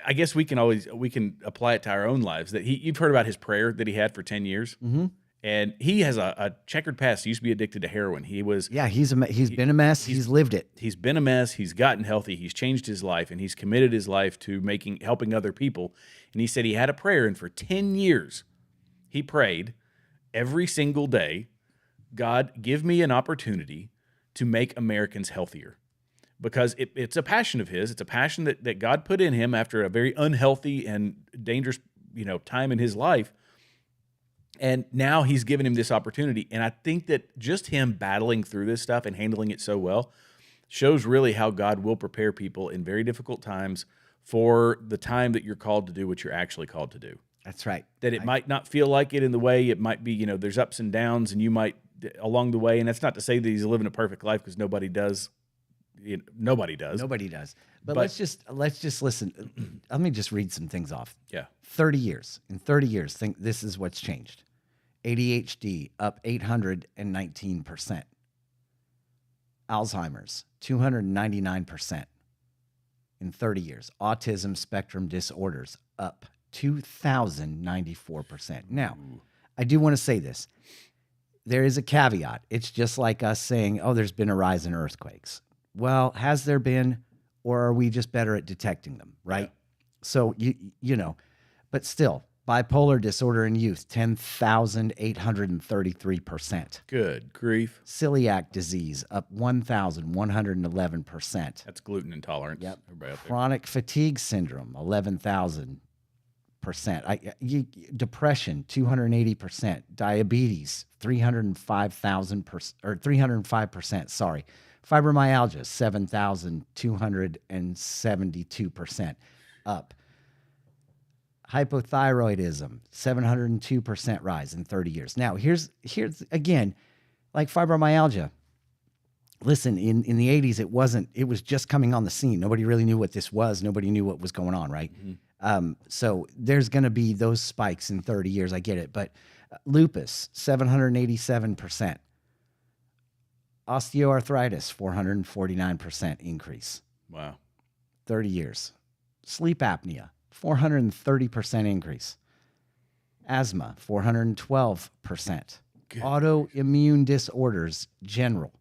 I guess we can apply it to our own lives. That you've heard about his prayer that he had for 10 years. Mm-hmm. And he has a checkered past. He used to be addicted to heroin. He was, he's been a mess. He's lived it. He's been a mess. He's gotten healthy. He's changed his life, and he's committed his life to helping other people. And he said he had a prayer, and for 10 years, he prayed every single day, God, give me an opportunity to make Americans healthier. Because it's a passion of his. It's a passion that God put in him after a very unhealthy and dangerous, time in his life. And now he's given him this opportunity. And I think that just him battling through this stuff and handling it so well shows really how God will prepare people in very difficult times for the time that you're called to do what you're actually called to do. That's right. That it might not feel like it in the way. It might be, there's ups and downs, and you might along the way. And that's not to say that he's living a perfect life, because nobody does. Nobody does. Nobody does. But let's just listen. Let me just read some things off. Yeah. 30 years. In 30 years, think this is what's changed. ADHD up 819%. Alzheimer's 299% in 30 years. Autism spectrum disorders up 2,094%. Now, I do want to say this. There is a caveat. It's just like us saying, oh, there's been a rise in earthquakes. Well, has there been, or are we just better at detecting them, right? Yeah. So, but still, bipolar disorder in youth, 10,833%. Good grief. Celiac disease up 1,111%. That's gluten intolerance. Yep. Everybody out there. Chronic fatigue syndrome, 11,000%. Depression, 280%. Diabetes, 305,000%, or 305%. Sorry. Fibromyalgia, 7,272% up. Hypothyroidism, 702% rise in 30 years. Now, here's again, like fibromyalgia. Listen, in the 80s, it was just coming on the scene. Nobody really knew what this was. Nobody knew what was going on, right? Mm-hmm. So there's going to be those spikes in 30 years. I get it. But lupus, 787%. Osteoarthritis, 449% increase. Wow. 30 years. Sleep apnea, 430% increase. Asthma, 412%. Autoimmune disorders, general,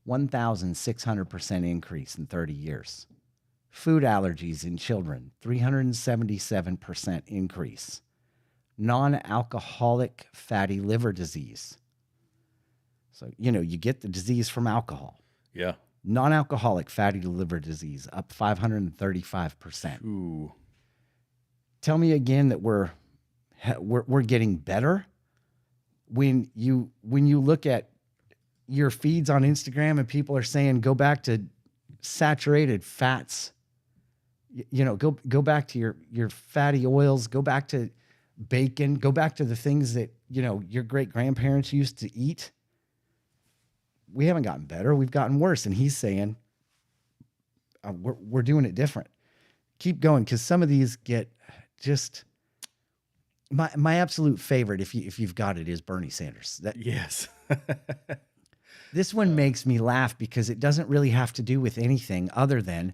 1,600% increase in 30 years. Food allergies in children, 377% increase. Non-alcoholic fatty liver disease. So, you get the disease from alcohol. Yeah. Non-alcoholic fatty liver disease up 535%. Ooh. Tell me again that we're getting better. When you look at your feeds on Instagram and people are saying go back to saturated fats, go back to your fatty oils, go back to bacon, go back to the things that your great grandparents used to eat. We haven't gotten better. We've gotten worse. And he's saying, we're doing it different. Keep going. Cause some of these get just my absolute favorite. If you've got it, is Bernie Sanders. Yes. This one makes me laugh because it doesn't really have to do with anything other than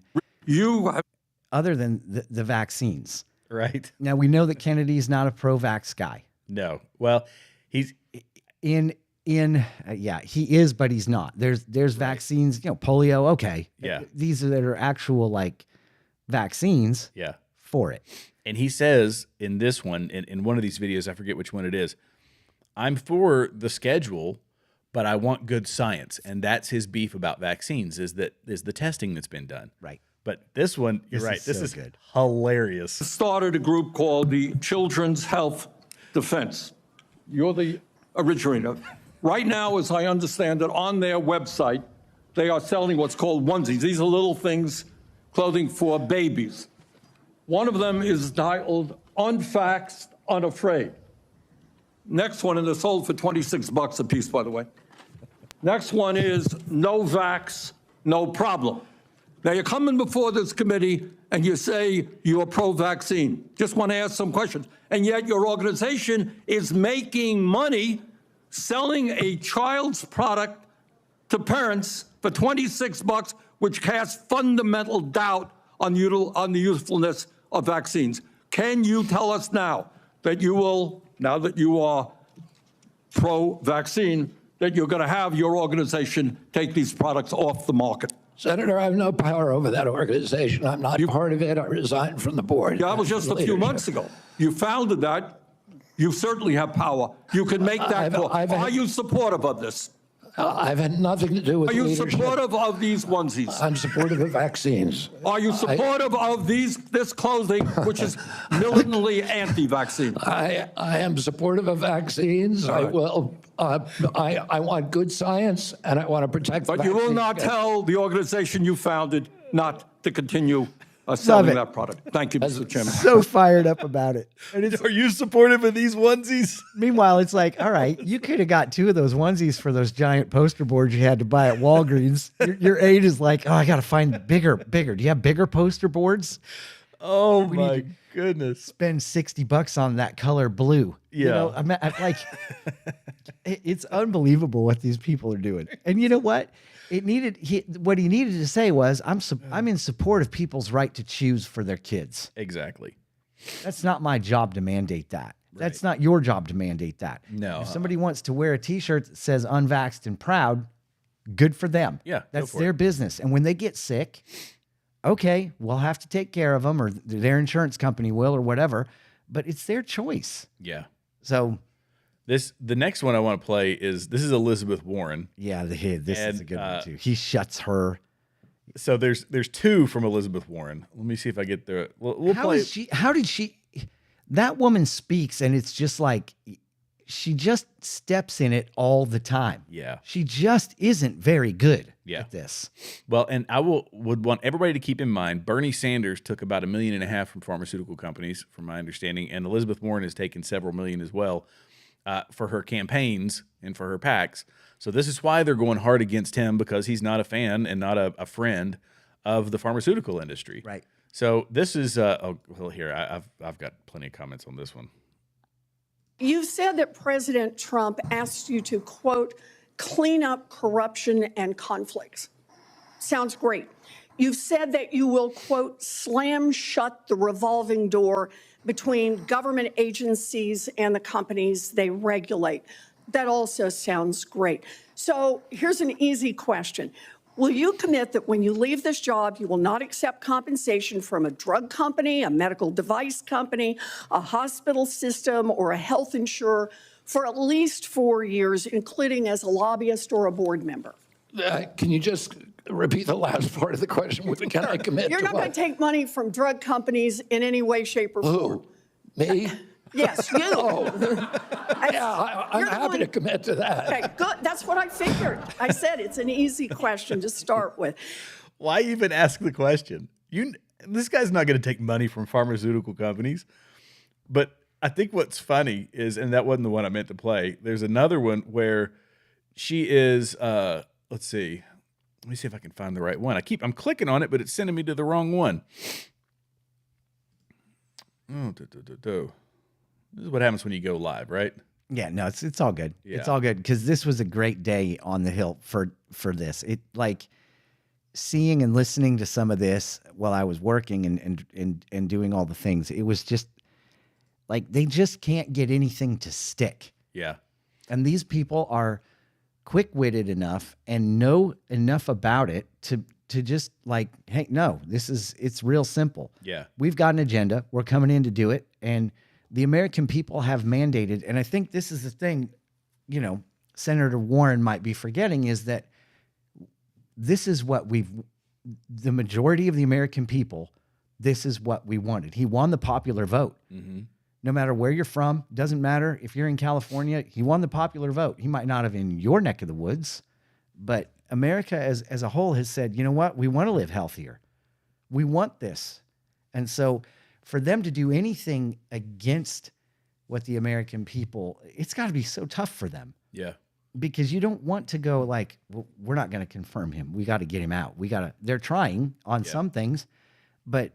the vaccines. Right. Now we know that Kennedy's not a pro-vax guy. No. Well, he's he is, but he's not. There's vaccines, polio. Okay. Yeah. These that are actual vaccines. Yeah. For it. And he says in this one, in one of these videos, I forget which one it is, I'm for the schedule, but I want good science. And that's his beef about vaccines is the testing that's been done. Right. But this one, you're right. This is good. Hilarious. Started a group called the Children's Health Defense. You're the originator. Right now, as I understand it, on their website, they are selling what's called onesies. These are little things, clothing for babies. One of them is titled Unvaxxed, Unafraid. Next one, and they're sold for $26 a piece, by the way. Next one is No Vax, No Problem. Now, you're coming before this committee and you say you're pro-vaccine. Just want to ask some questions. And yet your organization is making money selling a child's product to parents for $26, which casts fundamental doubt on the usefulness of vaccines. Can you tell us now that you will, now that you are pro-vaccine, that you're going to have your organization take these products off the market? Senator, I have no power over that organization. I'm not part of it. I resigned from the board. Yeah, that was just a few months ago. You founded that. You certainly have power. You can make that call. Are you supportive of this? I've had nothing to do with Are you leadership. supportive of these onesies? I'm supportive of vaccines. Are you supportive of this clothing, which is militantly anti-vaccine? I am supportive of vaccines. I will. I want good science, and I want to protect. But you will not tell the organization you founded not to continue it. selling that product. Thank you, Mr. Chairman. So fired up about it. And it's, Are you supportive of these onesies? meanwhile, it's like, all right, you could have got 2 of those onesies for those giant poster boards you had to buy at Walgreens. Your aide is like, oh, I got to find bigger. Do you have bigger poster boards? Oh need my to- goodness. Spend $60 on that color blue. You Yeah. know, I'm like, it's unbelievable what these people are doing. And you know what? What he needed to say was, I'm in support of people's right to choose for their kids. Exactly. That's not my job to mandate that. That's not your job to mandate that. No. If somebody wants to wear a T-shirt that says "unvaxxed and proud," good for them. Yeah, go that's for their it. business. And when they get sick, okay, we'll have to take care of them, or their insurance company will, or whatever. But it's their choice. Yeah. So The next one I want to play is Elizabeth Warren. yeah, this is And, a good one too. He shuts her. So there's 2 from Elizabeth Warren. Let me see if I get there. We'll How play. is she? How did she? That woman speaks, and it's just like she just steps in it all the time. Yeah. She just isn't very good Yeah. at this. Well, and I would want everybody to keep in mind, Bernie Sanders took about $1.5 million from pharmaceutical companies, from my understanding, and Elizabeth Warren has taken several million as well for her campaigns and for her PACs. So this is why they're going hard against him, because he's not a fan and not a friend of the pharmaceutical industry. Right. So this is here I've got plenty of comments on this one. You've said that President Trump asked you to, quote, clean up corruption and conflicts. Sounds great. You've said that you will, quote, slam shut the revolving door between government agencies and the companies they regulate. That also sounds great. So here's an easy question. Will you commit that when you leave this job, you will not accept compensation from a drug company, a medical device company, a hospital system, or a health insurer for at least 4 years, including as a lobbyist or a board member? Can you just repeat the last part of the question? Can I commit You're to not going what? to take money from drug companies in any way, shape, or form. Who? Me? Yes, you. Yeah, I'm You're the happy to one- commit to that. Okay, good. That's what I figured. I said it's an easy question to start with. Why even ask the question? This guy's not going to take money from pharmaceutical companies. But I think what's funny is, and that wasn't the one I meant to play, there's another one where she is, let's see. Let me see if I can find the right one. I'm clicking on it, but it's sending me to the wrong one. Oh, This is what happens when you go live, right? Yeah, no, it's all good. It's Yeah. all good because this was a great day on the Hill for this. It like seeing and listening to some of this while I was working and doing all the things. It was just like they just can't get anything to stick. Yeah. And these people are quick-witted enough and know enough about it to just like, hey, no, it's real simple. Yeah. We've got an agenda. We're coming in to do it. And the American people have mandated, and I think this is the thing, Senator Warren might be forgetting, is that this is what the majority of the American people, this is what we wanted. He won the popular vote. Mm-hmm. No matter where you're from, doesn't matter. If you're in California, he won the popular vote. He might not have in your neck of the woods, but America as a whole has said, you know what? We want to live healthier. We want this. And so for them to do anything against what the American people, it's got to be so tough for them. Yeah. Because you don't want to go like, well, we're not going to confirm him. We got to get him out. They're trying on some things, but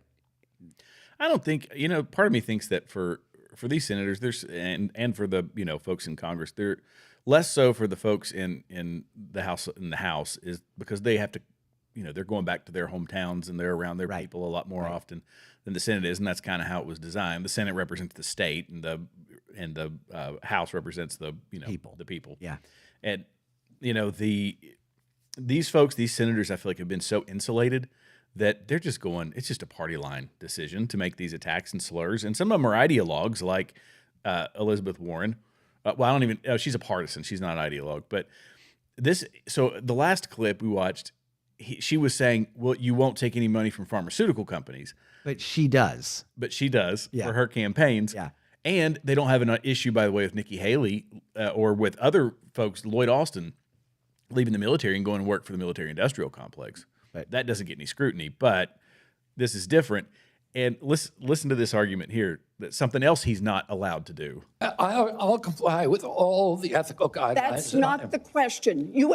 I don't think, part of me thinks that for these senators, and for the, folks in Congress, they're less so for the folks in the House is because they have to, they're going back to their hometowns and they're around their people a lot more often than the Senate is, and that's kind of how it was designed. The Senate represents the state, and the House represents the people. The people. Yeah. And these folks, these senators, I feel like have been so insulated that they're just going. It's just a party line decision to make these attacks and slurs, and some of them are ideologues, like Elizabeth Warren. Well, I don't even. She's a partisan. She's not an ideologue, but So the last clip we watched, she was saying, well, you won't take any money from pharmaceutical companies. But she does. But she does Yeah. for her campaigns. Yeah. And they don't have an issue, by the way, with Nikki Haley or with other folks, Lloyd Austin, leaving the military and going to work for the military-industrial complex. Right. That doesn't get any scrutiny, but this is different. And listen to this argument here, that something else he's not allowed to do. I'll comply with all the ethical guidelines. That's not the question. You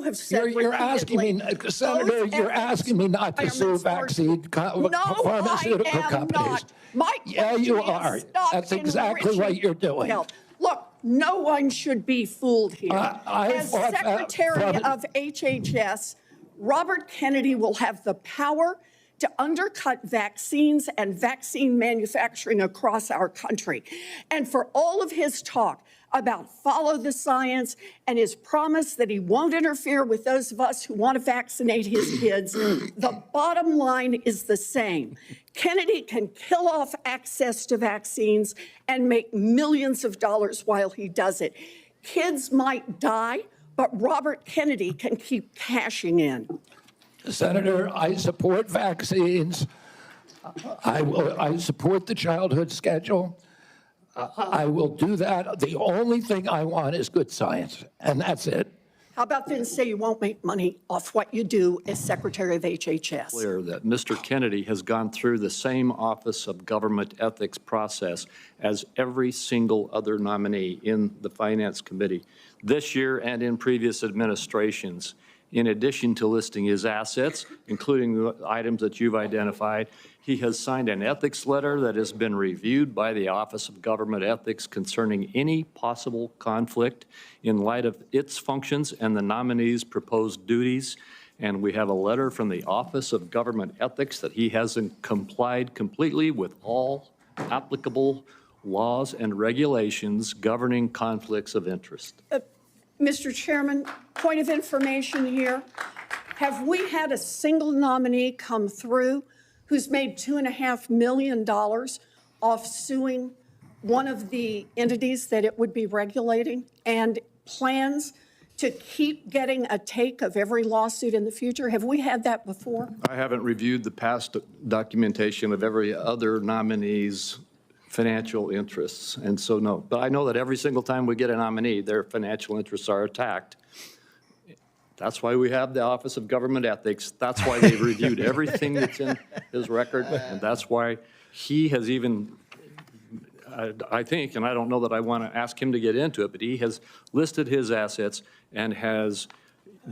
have said You're asking me, repeatedly, Senator, those you're efforts asking me not to sue pharmaceutical companies. Not. My Yeah, you question are. is stop That's exactly what enriching you're doing. health. Look, no one should be fooled here. As fought that Secretary from- of HHS, Robert Kennedy will have the power to undercut vaccines and vaccine manufacturing across our country. And for all of his talk about follow the science and his promise that he won't interfere with those of us who want to vaccinate his kids, the bottom line is the same. Kennedy can kill off access to vaccines and make millions of dollars while he does it. Kids might die, but Robert Kennedy can keep cashing in. Senator, I support vaccines. I support the childhood schedule. I will do that. The only thing I want is good science, and that's it. How about then say you won't make money off what you do as Secretary of HHS? Clear that Mr. Kennedy has gone through the same Office of Government Ethics process as every single other nominee in the Finance Committee this year and in previous administrations. In addition to listing his assets, including the items that you've identified, he has signed an ethics letter that has been reviewed by the Office of Government Ethics concerning any possible conflict in light of its functions and the nominee's proposed duties. And we have a letter from the Office of Government Ethics that he hasn't complied completely with all applicable laws and regulations governing conflicts of interest. Mr. Chairman, point of information here. Have we had a single nominee come through who's made $2.5 million off suing one of the entities that it would be regulating and plans to keep getting a take of every lawsuit in the future? Have we had that before? I haven't reviewed the past documentation of every other nominee's financial interests, and so no. But I know that every single time we get a nominee, their financial interests are attacked. That's why we have the Office of Government Ethics. That's why they've reviewed everything that's in his record, and that's why he has even, I think, and I don't know that I want to ask him to get into it, but he has listed his assets and has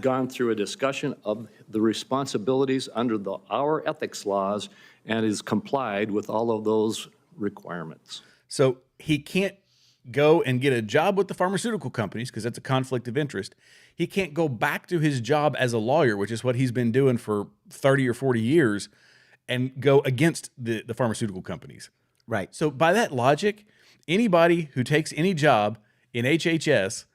gone through a discussion of the responsibilities under our ethics laws and is complied with all of those requirements. So he can't go and get a job with the pharmaceutical companies because that's a conflict of interest. He can't go back to his job as a lawyer, which is what he's been doing for 30 or 40 years, and go against the pharmaceutical companies. Right. So by that logic, anybody who takes any job in HHS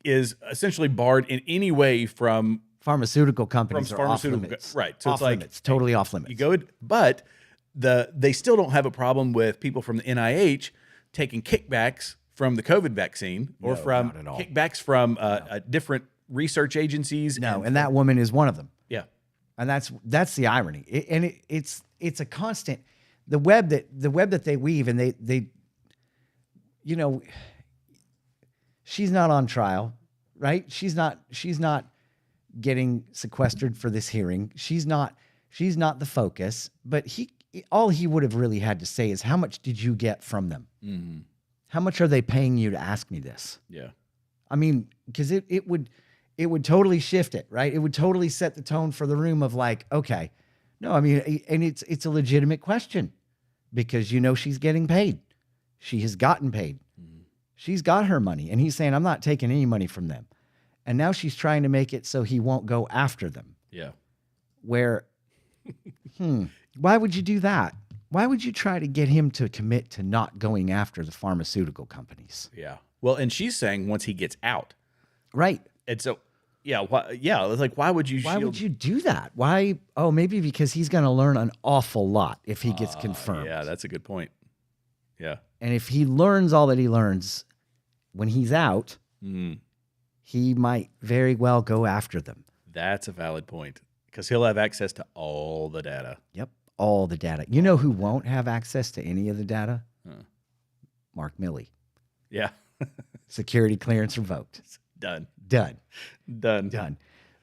is essentially barred in any way from pharmaceutical companies are off pharmaceutical limits. right. So off it's like limits, totally off limits. you go, but they still don't have a problem with people from the NIH taking kickbacks from the COVID vaccine or from not at all. kickbacks from different research agencies. No, and that woman is one of them. Yeah. And that's the irony. It's a constant, the web that they weave, and they you know, she's not on trial, right? She's not getting sequestered for this hearing. She's not the focus, but all he would have really had to say is, how much did you get from them? Mm-hmm. How much are they paying you to ask me this? Yeah. I mean, because it would totally shift it, right? It would totally set the tone for the room of like, okay, no, I mean, and it's a legitimate question because she's getting paid. She has gotten paid. Mm-hmm. She's got her money, and he's saying, I'm not taking any money from them. And now she's trying to make it so he won't go after them. Yeah. Where, why would you do that? Why would you try to get him to commit to not going after the pharmaceutical companies? Yeah. Well, and she's saying once he gets out. Right. And so, it's like, why would you Why would you do that? Why? Oh, maybe because he's going to learn an awful lot if he gets confirmed. Yeah, that's a good point. Yeah. And if he learns all that he learns when he's out, he might very well go after them. That's a valid point because he'll have access to all the data. Yep, all the data. You know who won't have access to any of the data? Mark Milley. Yeah. Security clearance revoked. Done. Done.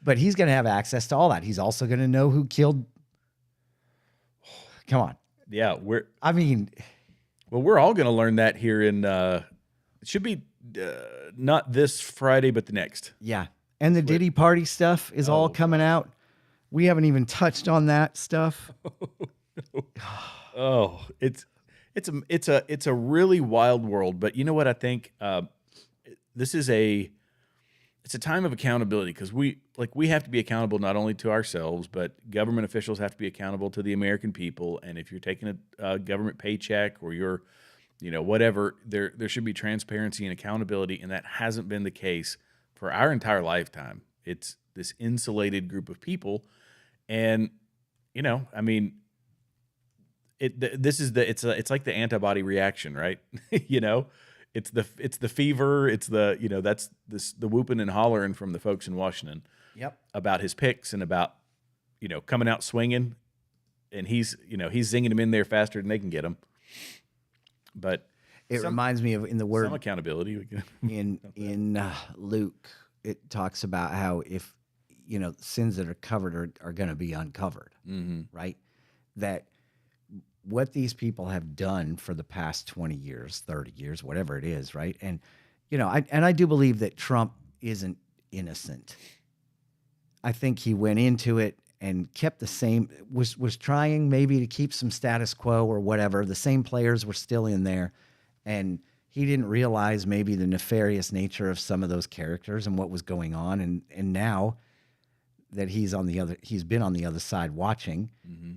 But he's going to have access to all that. He's also going to know who killed. Come on. Yeah, we're all going to learn that here in. It should be not this Friday, but the next. Yeah, and the Diddy party stuff is all coming out. We haven't even touched on that stuff. It's a really wild world. But you know what? I think it's a time of accountability because we have to be accountable not only to ourselves, but government officials have to be accountable to the American people. And if you're taking a government paycheck or you're, whatever, there should be transparency and accountability. And that hasn't been the case for our entire lifetime. It's this insulated group of people. And, it's like the antibody reaction, right? It's the fever. It's the whooping and hollering from the folks in Washington. Yep. About his picks and about, coming out swinging, and he's zinging them in there faster than they can get them. But it reminds me of in the word some accountability in Luke. It talks about how if sins that are covered are going to be uncovered, right? That what these people have done for the past 20 years, 30 years, whatever it is, right? And I do believe that Trump isn't innocent. I think he went into it and kept the same, was trying maybe to keep some status quo or whatever. The same players were still in there, and he didn't realize maybe the nefarious nature of some of those characters and what was going on. And now that he's been on the other side watching,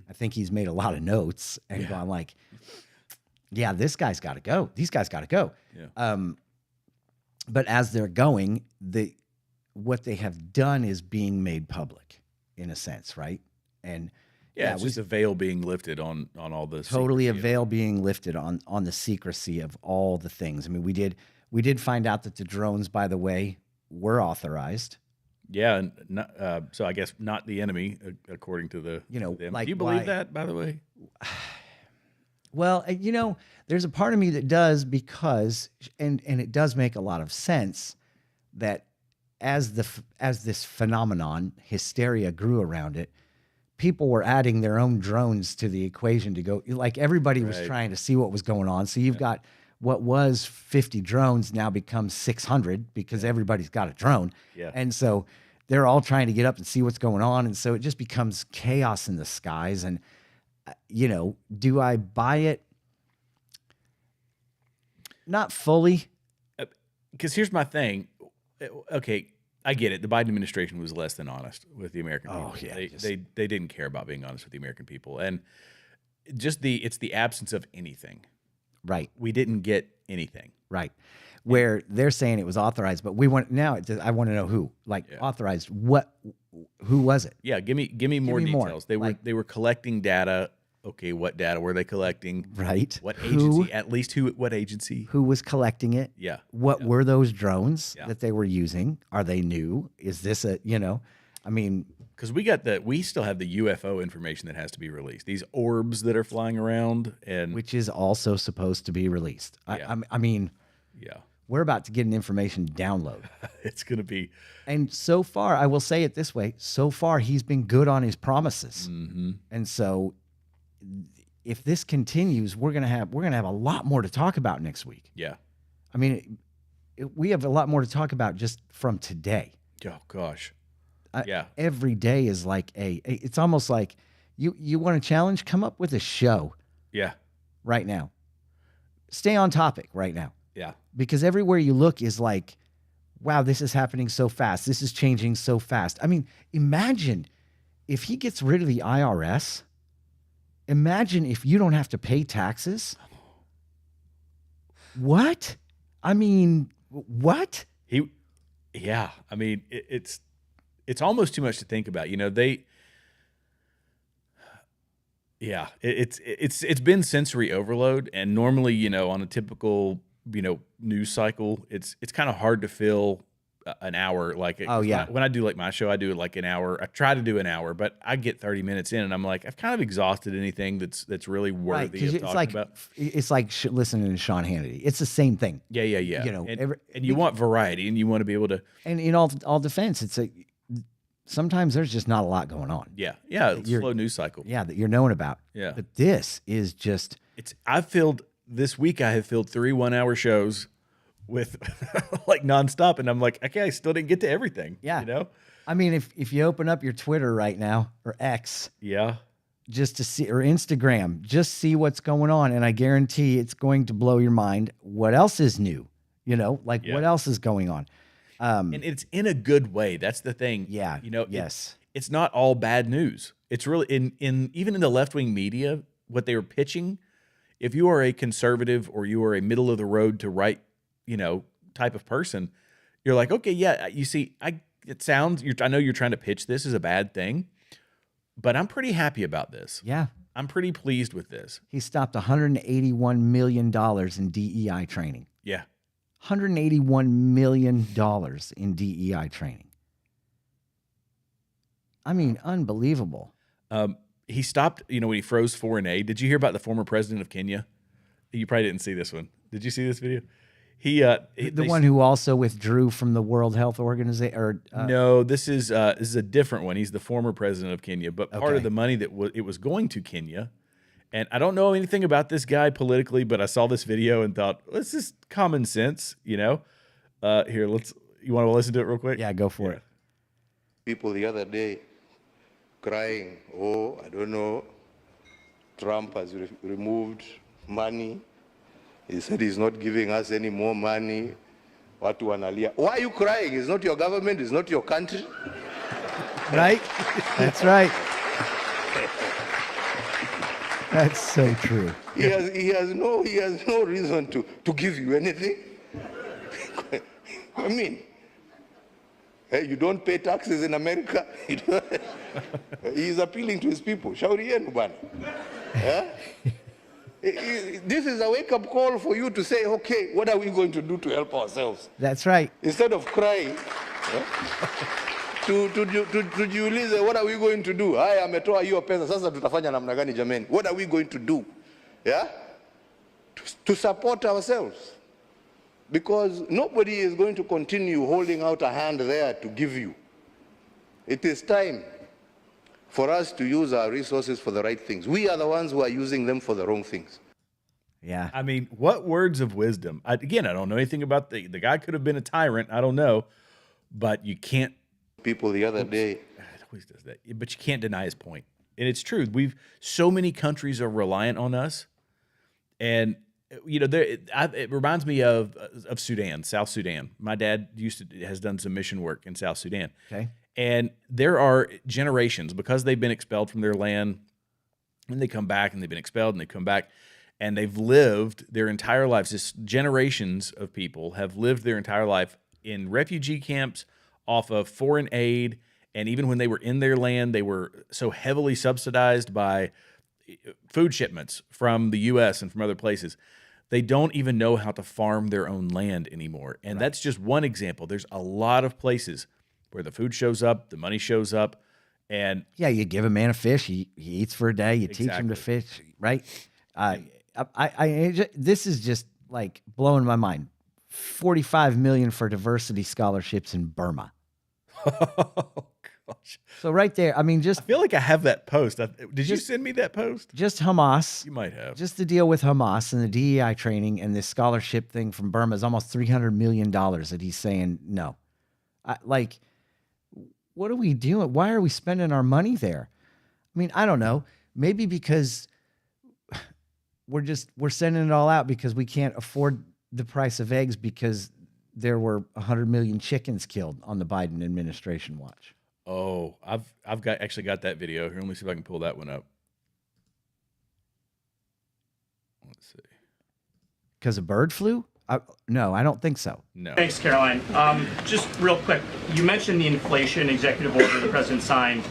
I think he's made a lot of notes and gone like, yeah, this guy's got to go. These guys got to go. Yeah. But as they're going, what they have done is being made public in a sense, right? And it's just a veil being lifted on all this. Totally a veil being lifted on the secrecy of all the things. I mean, we did find out that the drones, by the way, were authorized. Yeah, and so I guess not the enemy, according to the like, do you believe that, by the way? Well, there's a part of me that does because, and it does make a lot of sense that as this phenomenon, hysteria grew around it, people were adding their own drones to the equation to go, like everybody was trying to see what was going on. So you've got what was 50 drones now becomes 600 because everybody's got a drone. Yeah. And so they're all trying to get up and see what's going on. And so it just becomes chaos in the skies. And, do I buy it? Not fully. Because here's my thing. Okay, I get it. The Biden administration was less than honest with the American people. Oh, yeah. They didn't care about being honest with the American people. And it's the absence of anything. Right. We didn't get anything. Right. Where they're saying it was authorized, but I want to know who, authorized what, who was it? Yeah. Give me more details. They were collecting data. Okay. What data were they collecting? Right. What agency, what agency? Who was collecting it? Yeah. What were those drones that they were using? Are they new? Is this because we still have the UFO information that has to be released. These orbs that are flying around, and which is also supposed to be released. Yeah. We're about to get an information download. It's going to be. And so far, I will say it this way: so far, he's been good on his promises, and so if this continues, we're gonna have a lot more to talk about next week. Yeah, I mean, we have a lot more to talk about just from today. Oh gosh. Every day is like it's almost like you want a challenge, come up with a show. Yeah. Right now. Stay on topic right now. Yeah. Because everywhere you look is like, wow, this is happening so fast. This is changing so fast. I mean, imagine if he gets rid of the IRS. Imagine if you don't have to pay taxes. What? I mean, what? Yeah. I mean, it's almost too much to think about. It's been sensory overload, and normally, on a typical, news cycle, it's kind of hard to feel an hour. Like, Oh, yeah. when I do like my show, I do like an hour. I try to do an hour, but I get 30 minutes in, and I'm like, I've kind of exhausted anything that's really worthy of talking about. It's like listening to Sean Hannity. It's the same thing. Yeah. You know, and you want variety, and you want to be able to. And in all defense, it's sometimes there's just not a lot going on. Yeah. Slow news cycle. Yeah, that you're knowing about. Yeah. But this is just. This week I have filled 3 1-hour shows with like nonstop, and I'm like, okay, I still didn't get to everything. Yeah. You know? I mean, if you open up your Twitter right now or X. Yeah. Just to see, or Instagram, just see what's going on. And I guarantee it's going to blow your mind. What else is new? You know, like what else is going on? And it's in a good way. That's the thing. Yeah. You know, yes. It's not all bad news. It's really even in the left-wing media, what they were pitching, if you are a conservative or you are a middle of the road to right, type of person, you're like, okay, yeah, you see, I know you're trying to pitch this as a bad thing, but I'm pretty happy about this. Yeah. I'm pretty pleased with this. He stopped $181 million in DEI training. Yeah. $181 million in DEI training. I mean, unbelievable. He stopped, when he froze foreign aid. Did you hear about the former president of Kenya? You probably didn't see this one. Did you see this video? The one who also withdrew from the World Health Organization? No, this is a different one. He's the former president of Kenya, but part of the money that it was going to Kenya, and I don't know anything about this guy politically, but I saw this video and thought, this is common sense, Here, you want to listen to it real quick? Yeah, go for it. People the other day crying, oh, I don't know, Trump has removed money. He said he's not giving us any more money. Watu wanalia. Why are you crying? It's not your government. It's not your country. Right? That's right. That's so true. He has no reason to give you anything. I mean, hey, you don't pay taxes in America. He's appealing to his people. Shauri yenu bana. This is a wake-up call for you to say, okay, what are we going to do to help ourselves? That's right. Instead of crying, tujiulize, what are we going to do? Haya, ametoa hiyo pesa, sasa tutafanya namna gani jameni? What are we going to do? Yeah? To support ourselves. Because nobody is going to continue holding out a hand there to give you. It is time for us to use our resources for the right things. We are the ones who are using them for the wrong things. Yeah. I mean, what words of wisdom. I don't know anything about the guy could have been a tyrant. I don't know. But you can't. People the other day. It always does that. But you can't deny his point. And it's true. So many countries are reliant on us. And, it reminds me of Sudan, South Sudan. My dad has done some mission work in South Sudan. Okay. And there are generations, because they've been expelled from their land, and they come back, and they've been expelled, and they come back, and they've lived their entire lives. Just generations of people have lived their entire life in refugee camps, off of foreign aid, and even when they were in their land, they were so heavily subsidized by food shipments from the U.S. and from other places. They don't even know how to farm their own land anymore. And that's just one example. There's a lot of places where the food shows up, the money shows up, and yeah, you give a man a fish, he eats for a day. You teach him to fish, right? This is just like blowing my mind. $45 million for diversity scholarships in Burma. Oh gosh! So right there, I mean, I feel like I have that post. Did you send me that post? Just Hamas. You might have. Just the deal with Hamas and the DEI training and this scholarship thing from Burma is almost $300 million that he's saying no. What are we doing? Why are we spending our money there? I mean, I don't know. Maybe because we're sending it all out because we can't afford the price of eggs because there were 100 million chickens killed on the Biden administration watch. Oh, I've actually got that video here. Let me see if I can pull that one up. Let's see. Because of bird flu? No, I don't think so. No. Thanks, Caroline. Just real quick, you mentioned the inflation executive order the president signed,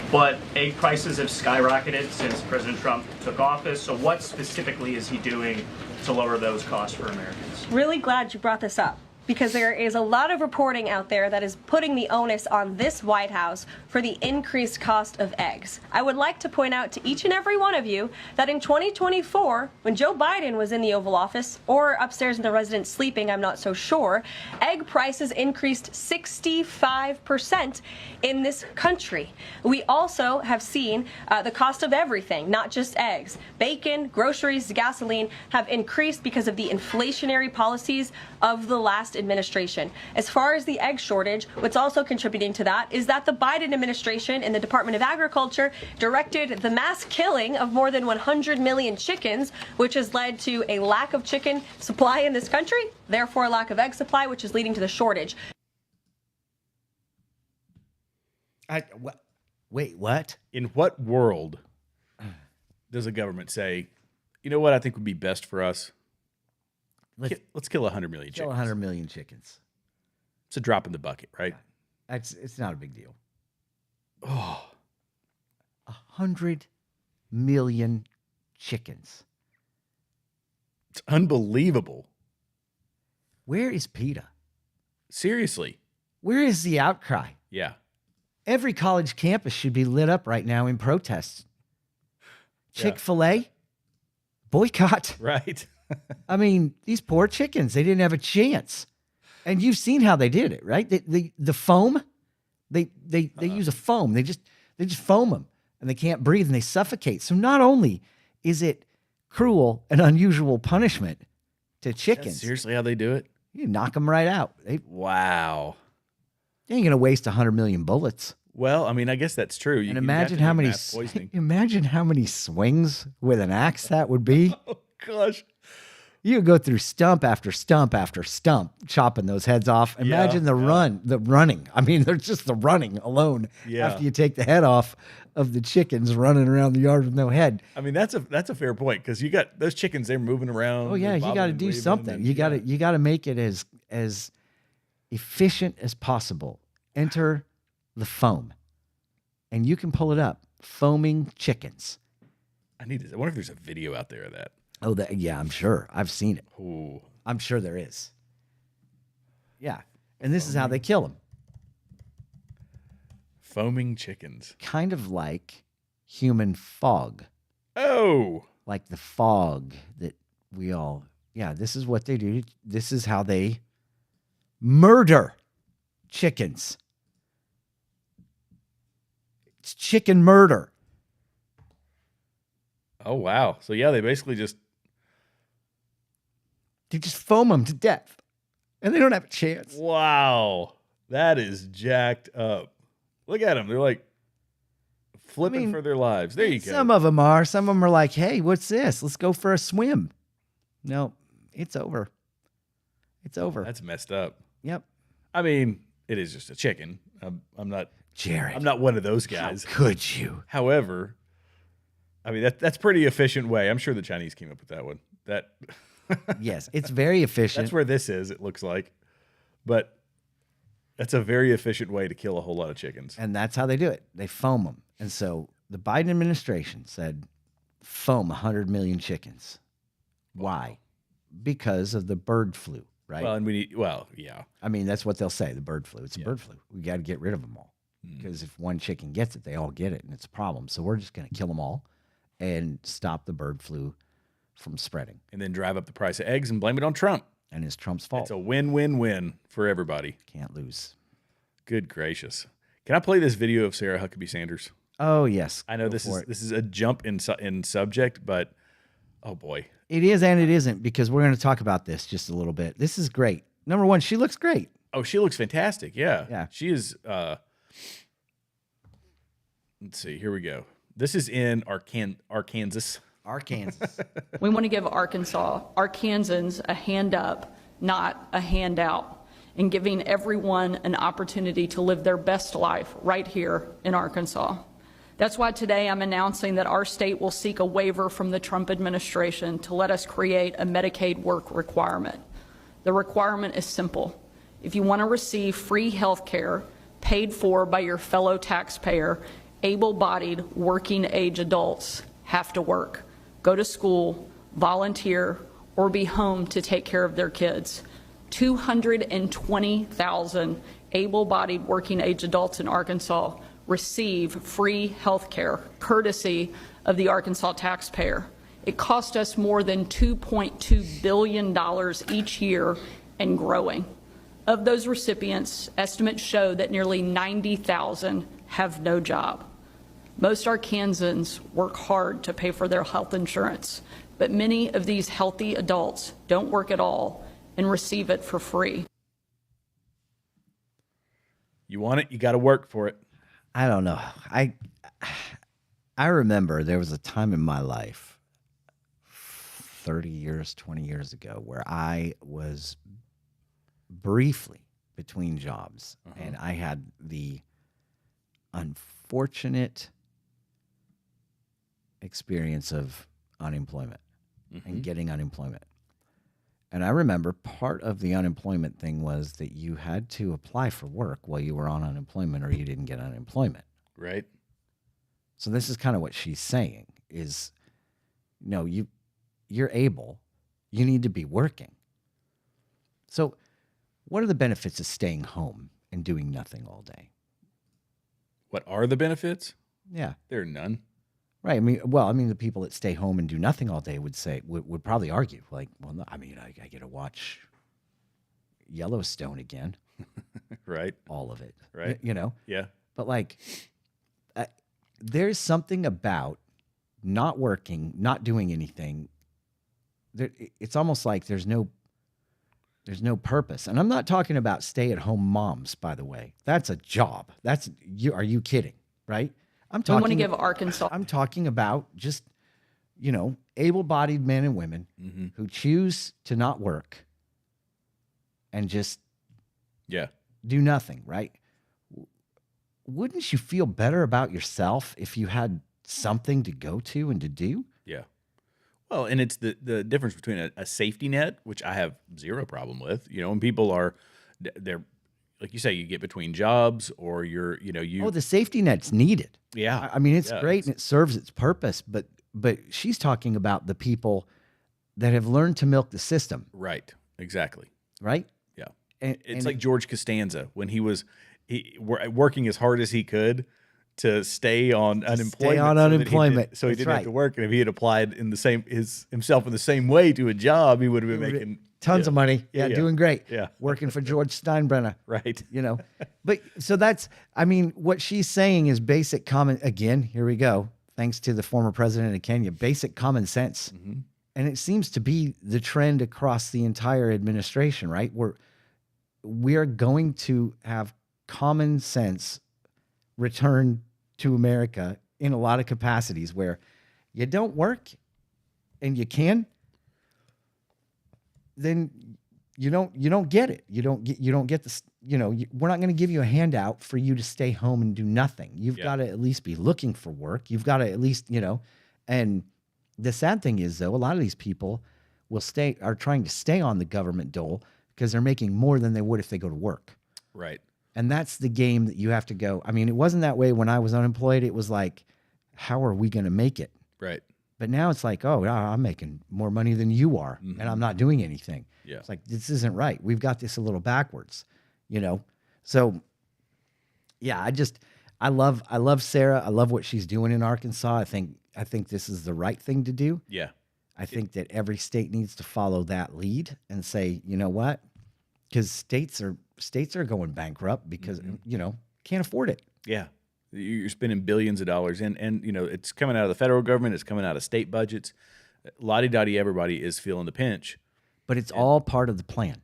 but egg prices have skyrocketed since President Trump took office. So what specifically is he doing to lower those costs for Americans? Really glad you brought this up, because there is a lot of reporting out there that is putting the onus on this White House for the increased cost of eggs. I would like to point out to each and every one of you that in 2024, when Joe Biden was in the Oval Office, or upstairs in the residence sleeping, I'm not so sure, egg prices increased 65% in this country. We also have seen the cost of everything, not just eggs. Bacon, groceries, gasoline have increased because of the inflationary policies of the last administration. As far as the egg shortage, what's also contributing to that is that the Biden administration in the Department of Agriculture directed the mass killing of more than 100 million chickens, which has led to a lack of chicken supply in this country, therefore a lack of egg supply, which is leading to the shortage. Wait, what? In what world does a government say, you know what I think would be best for us? Let's kill 100 million chickens. Kill 100 million chickens. It's a drop in the bucket, right? It's not a big deal. Oh, 100 million chickens. it's unbelievable. Where is PETA? Seriously. Where is the outcry? Yeah. Every college campus should be lit up right now in protests. Chick-fil-A, boycott. Right. I mean, these poor chickens, they didn't have a chance. And you've seen how they did it, right? The foam, they use a foam. They just foam them, and they can't breathe and they suffocate. So not only is it cruel and unusual punishment to chickens. That's seriously how they do it? You knock them right out. Wow. They ain't going to waste 100 million bullets. Well, I mean, I guess that's true. And imagine how many swings with an axe that would be. Oh, gosh. You would go through stump after stump after stump, chopping those heads off. Imagine the running. I mean, there's just the running alone after you take the head off of the chickens running around the yard with no head. I mean, that's a fair point, because you got those chickens, they're moving around. Oh yeah, you got to do something. You got to make it as efficient as possible. Enter the foam, and you can pull it up. Foaming chickens. I wonder if there's a video out there of that. Oh, yeah, I'm sure. I've seen it. Ooh. I'm sure there is. Yeah, and this is how they kill them. Foaming chickens. Kind of like human fog. Oh. Like the fog that we all... Yeah, this is what they do. This is how they murder chickens. It's chicken murder. Oh, wow. So, yeah, they basically just foam them to death, and they don't have a chance. Wow. That is jacked up. Look at them. They're like flipping for their lives. There you go. Some of them are. Some of them are like, hey, what's this? Let's go for a swim. No, it's over. It's over. That's messed up. Yep. I mean, it is just a chicken. I'm not... Jared. I'm not one of those guys. How could you? However, I mean, that's pretty efficient way. I'm sure the Chinese came up with that one. Yes, it's very efficient. That's where this is, it looks like. But that's a very efficient way to kill a whole lot of chickens. And that's how they do it. They foam them. And so the Biden administration said, foam 100 million chickens. Why? Because of the bird flu, right? Well, and yeah. I mean, that's what they'll say, the bird flu. It's a bird flu. We got to get rid of them all. Because if one chicken gets it, they all get it, and it's a problem. So we're just going to kill them all and stop the bird flu from spreading. And then drive up the price of eggs and blame it on Trump. And it's Trump's fault. It's a win-win-win for everybody. Can't lose. Good gracious. Can I play this video of Sarah Huckabee Sanders? Oh, yes. I know this is a jump in subject, but oh boy. It is and it isn't, because we're going to talk about this just a little bit. This is great. Number one, she looks great. Oh, she looks fantastic. Yeah. Yeah. She is... let's see. Here we go. This is in Arkansas. We want to give Arkansans a hand up, not a handout, and giving everyone an opportunity to live their best life right here in Arkansas. That's why today I'm announcing that our state will seek a waiver from the Trump administration to let us create a Medicaid work requirement. The requirement is simple. If you want to receive free health care paid for by your fellow taxpayer, able-bodied working-age adults have to work, go to school, volunteer, or be home to take care of their kids. 220,000 able-bodied working age adults in Arkansas receive free health care courtesy of the Arkansas taxpayer. It cost us more than $2.2 billion each year and growing. Of those recipients, estimates show that nearly 90,000 have no job. Most Arkansans work hard to pay for their health insurance, but many of these healthy adults don't work at all and receive it for free. You want it, you got to work for it. I don't know. I remember there was a time in my life, 30 years, 20 years ago, where I was briefly between jobs, and I had the unfortunate experience of unemployment and getting unemployment. And I remember part of the unemployment thing was that you had to apply for work while you were on unemployment or you didn't get unemployment. Right. So this is kind of what she's saying is, no, you're able, you need to be working. So what are the benefits of staying home and doing nothing all day? What are the benefits? Yeah. There are none. Right. I mean, the people that stay home and do nothing all day would probably argue, like, well, no, I mean, I get to watch Yellowstone again. Right. All of it. Right. You know? Yeah. But like, there's something about not working, not doing anything. It's almost like there's no purpose. And I'm not talking about stay-at-home moms, by the way. That's a job. Are you kidding? Right? We want to give Arkansas. I'm talking about just, able-bodied men and women who choose to not work and just do nothing, right? Wouldn't you feel better about yourself if you had something to go to and to do? Yeah. Well, and it's the difference between a safety net, which I have zero problem with, and people they're, like you say, you get between jobs or the safety net's needed. Yeah. I mean, it's great and it serves its purpose, but she's talking about the people that have learned to milk the system. Right. Exactly. Right? Yeah. It's and like George Costanza when he was working as hard as he could to stay on unemployment. So he didn't have to work. And if he had applied himself in the same way to a job, he would have been making tons of money. Yeah, doing great. Yeah. Working for George Steinbrenner. Right. But so what she's saying is basic common, again, here we go. Thanks to the former president of Kenya, basic common sense. Mm-hmm. And it seems to be the trend across the entire administration, right? We're going to have common sense return to America in a lot of capacities where you don't work and you can, then you don't get it. You don't get this, we're not going to give you a handout for you to stay home and do nothing. You've got to at least be looking for work. You've got to at least, and the sad thing is though, a lot of these people are trying to stay on the government dole because they're making more than they would if they go to work. Right. And that's the game that you have to go. I mean, it wasn't that way when I was unemployed. It was like, how are we going to make it? Right. But now it's like, oh, I'm making more money than you are, and I'm not doing anything. Yeah. It's like, this isn't right. We've got this a little backwards, So, yeah, I love Sarah. I love what she's doing in Arkansas. I think this is the right thing to do. Yeah. I think that every state needs to follow that lead and say, you know what? Because states are going bankrupt because can't afford it. Yeah, you're spending billions of dollars, and it's coming out of the federal government, it's coming out of state budgets. Lottie-dottie, everybody is feeling the pinch, but it's all part of the plan.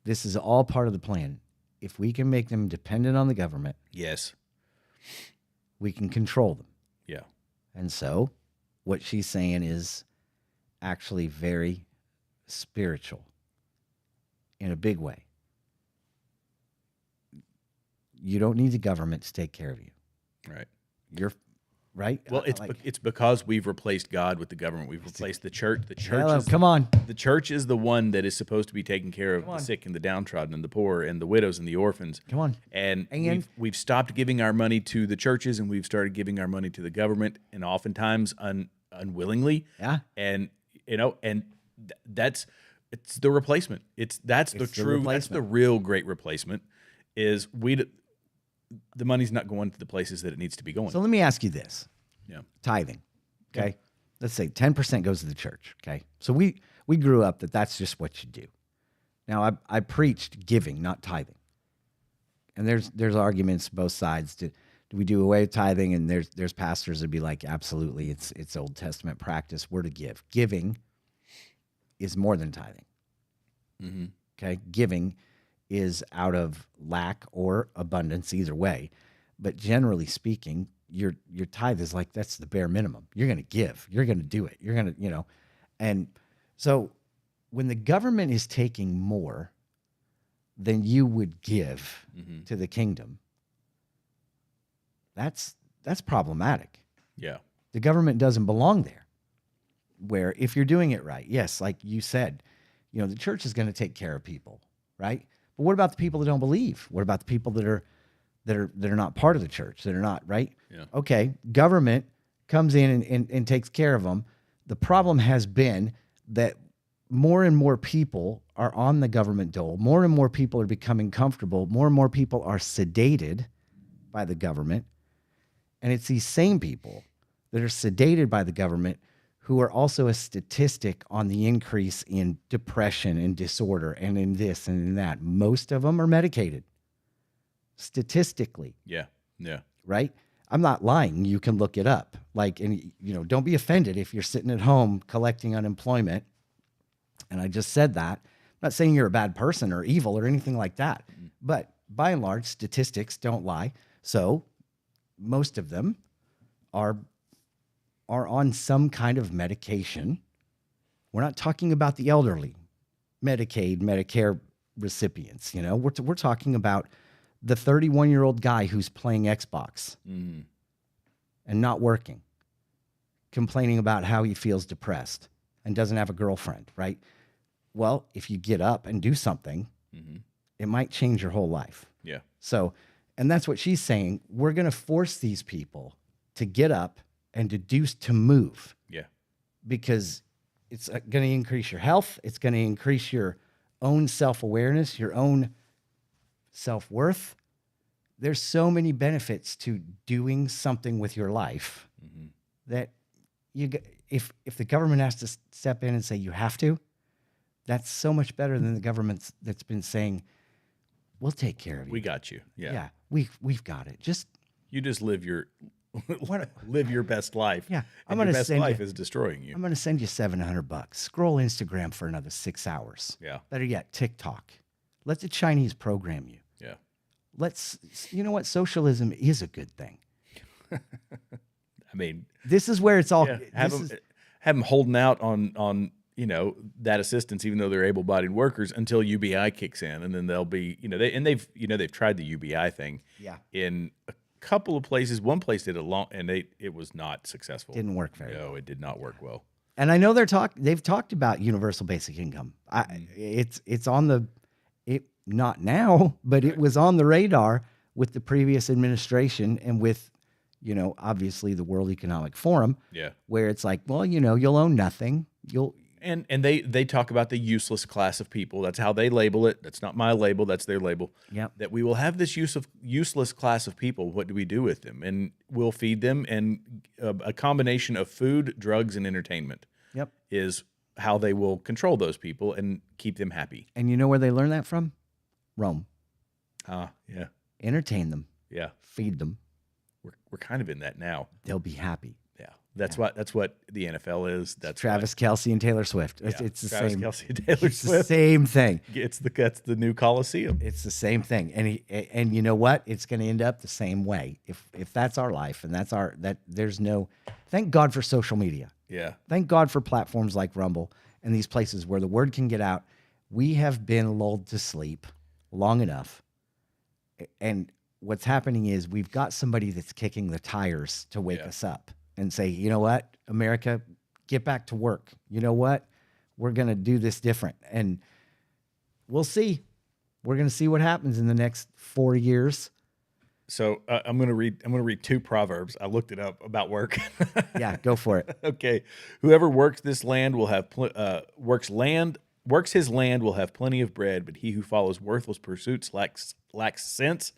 This is all part of the plan. If we can make them dependent on the government, yes, we can control them. Yeah, and so what she's saying is actually very spiritual. In a big way. You don't need the government to take care of you. Right. You're right. Well, it's because we've replaced God with the government. We've replaced the church. The church. The church is the one that is supposed to be taking care of the sick and the downtrodden and the poor and the widows and the orphans. Come on. And we've stopped giving our money to the churches and we've started giving our money to the government, and oftentimes unwillingly. Yeah. And that's It's the replacement. That's the real great replacement. Is the money's not going to the places that it needs to be going. So let me ask you this. Yeah. Tithing. Okay. Let's say 10% goes to the church. Okay. So we grew up that's just what you do. Now I preached giving, not tithing. And there's arguments both sides. Do we do away with tithing? And there's pastors that'd be like, absolutely, it's Old Testament practice. We're to give. Giving is more than tithing. Mm-hmm. Okay. Giving is out of lack or abundance, either way. But generally speaking, your tithe is like, that's the bare minimum. You're going to give. You're going to do it. You're going to, And so when the government is taking more than you would give to the kingdom, that's problematic. Yeah. The government doesn't belong there. Where if you're doing it right, yes, like you said, the church is going to take care of people, right? But what about the people that don't believe? What about the people that are not part of the church, that are not, right? Yeah. Okay, government comes in and takes care of them. The problem has been that more and more people are on the government dole. More and more people are becoming comfortable. More and more people are sedated by the government. And it's these same people that are sedated by the government who are also a statistic on the increase in depression and disorder and in this and in that. Most of them are medicated. Statistically. Yeah. Yeah. Right? I'm not lying. You can look it up. Don't be offended if you're sitting at home collecting unemployment. And I just said that. I'm not saying you're a bad person or evil or anything like that. But by and large, statistics don't lie. So most of them are on some kind of medication. We're not talking about the elderly, Medicaid, Medicare recipients. We're talking about the 31-year-old guy who's playing Xbox and not working, complaining about how he feels depressed and doesn't have a girlfriend, right? Well, if you get up and do something, it might change your whole life. Yeah. So, and that's what she's saying. We're going to force these people to get up and to move. Yeah. Because it's going to increase your health. It's going to increase your own self-awareness, your own self-worth. There's so many benefits to doing something with your life that if the government has to step in and say you have to, that's so much better than the government that's been saying, we'll take care of you. We got you. Yeah. Yeah. We've got it. You just live your best life. Yeah. Your best life is destroying you. I'm going to send you $700. Scroll Instagram for another 6 hours. Yeah. Better yet, TikTok. Let the Chinese program you. Yeah. You know what? Socialism is a good thing. I mean, this is where it's all. Yeah, have them holding out on that assistance, even though they're able-bodied workers, until UBI kicks in, and then they'll be they've tried the UBI thing. Yeah. In a couple of places. One place did it was not successful. Didn't work very well. No, it did not work well. And I know they've talked about universal basic income. It's on not now, but it was on the radar with the previous administration and with, obviously the World Economic Forum. Yeah. Where it's like, well, you'll own nothing. And they talk about the useless class of people. That's how they label it. That's not my label. That's their label. Yep. That we will have this useless class of people. What do we do with them? And we'll feed them. And a combination of food, drugs, and entertainment. Yep. Is how they will control those people and keep them happy. And you know where they learn that from? Rome. Yeah. Entertain them. Yeah. Feed them. We're kind of in that now. They'll be happy. Yeah. That's what the NFL is. That's Travis Kelce and Taylor Swift. Yeah, It's the Travis same. Kelce and Taylor It's Swift. the same thing. That's the new Coliseum. It's the same thing. And you know what? It's going to end up the same way. If that's our life and thank God for social media. Yeah. Thank God for platforms like Rumble and these places where the word can get out. We have been lulled to sleep long enough. And what's happening is we've got somebody that's kicking the tires to wake us up and say, you know what, America, get back to work. You know what? We're going to do this different. And we'll see. We're going to see what happens in the next 4 years. So I'm going to read two proverbs. I looked it up about work. Yeah, go for it. Okay. Whoever works this land will have works land works his land will have plenty of bread, but he who follows worthless pursuits lacks sense.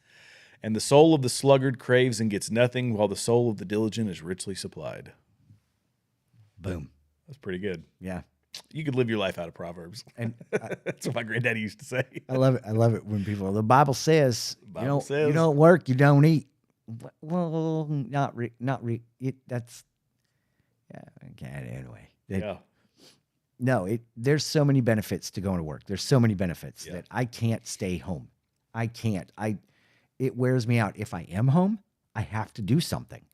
And the soul of the sluggard craves and gets nothing, while the soul of the diligent is richly supplied. Boom. That's pretty good. Yeah. You could live your life out of Proverbs. And that's what my granddaddy used to say. I love it. I love it when people, the Bible says, Bible you don't work, you don't eat. Well, that's, yeah, okay, anyway. Yeah. No, there's so many benefits to going to work. There's so many benefits that I can't stay home. I can't. It wears me out. If I am home, I have to do something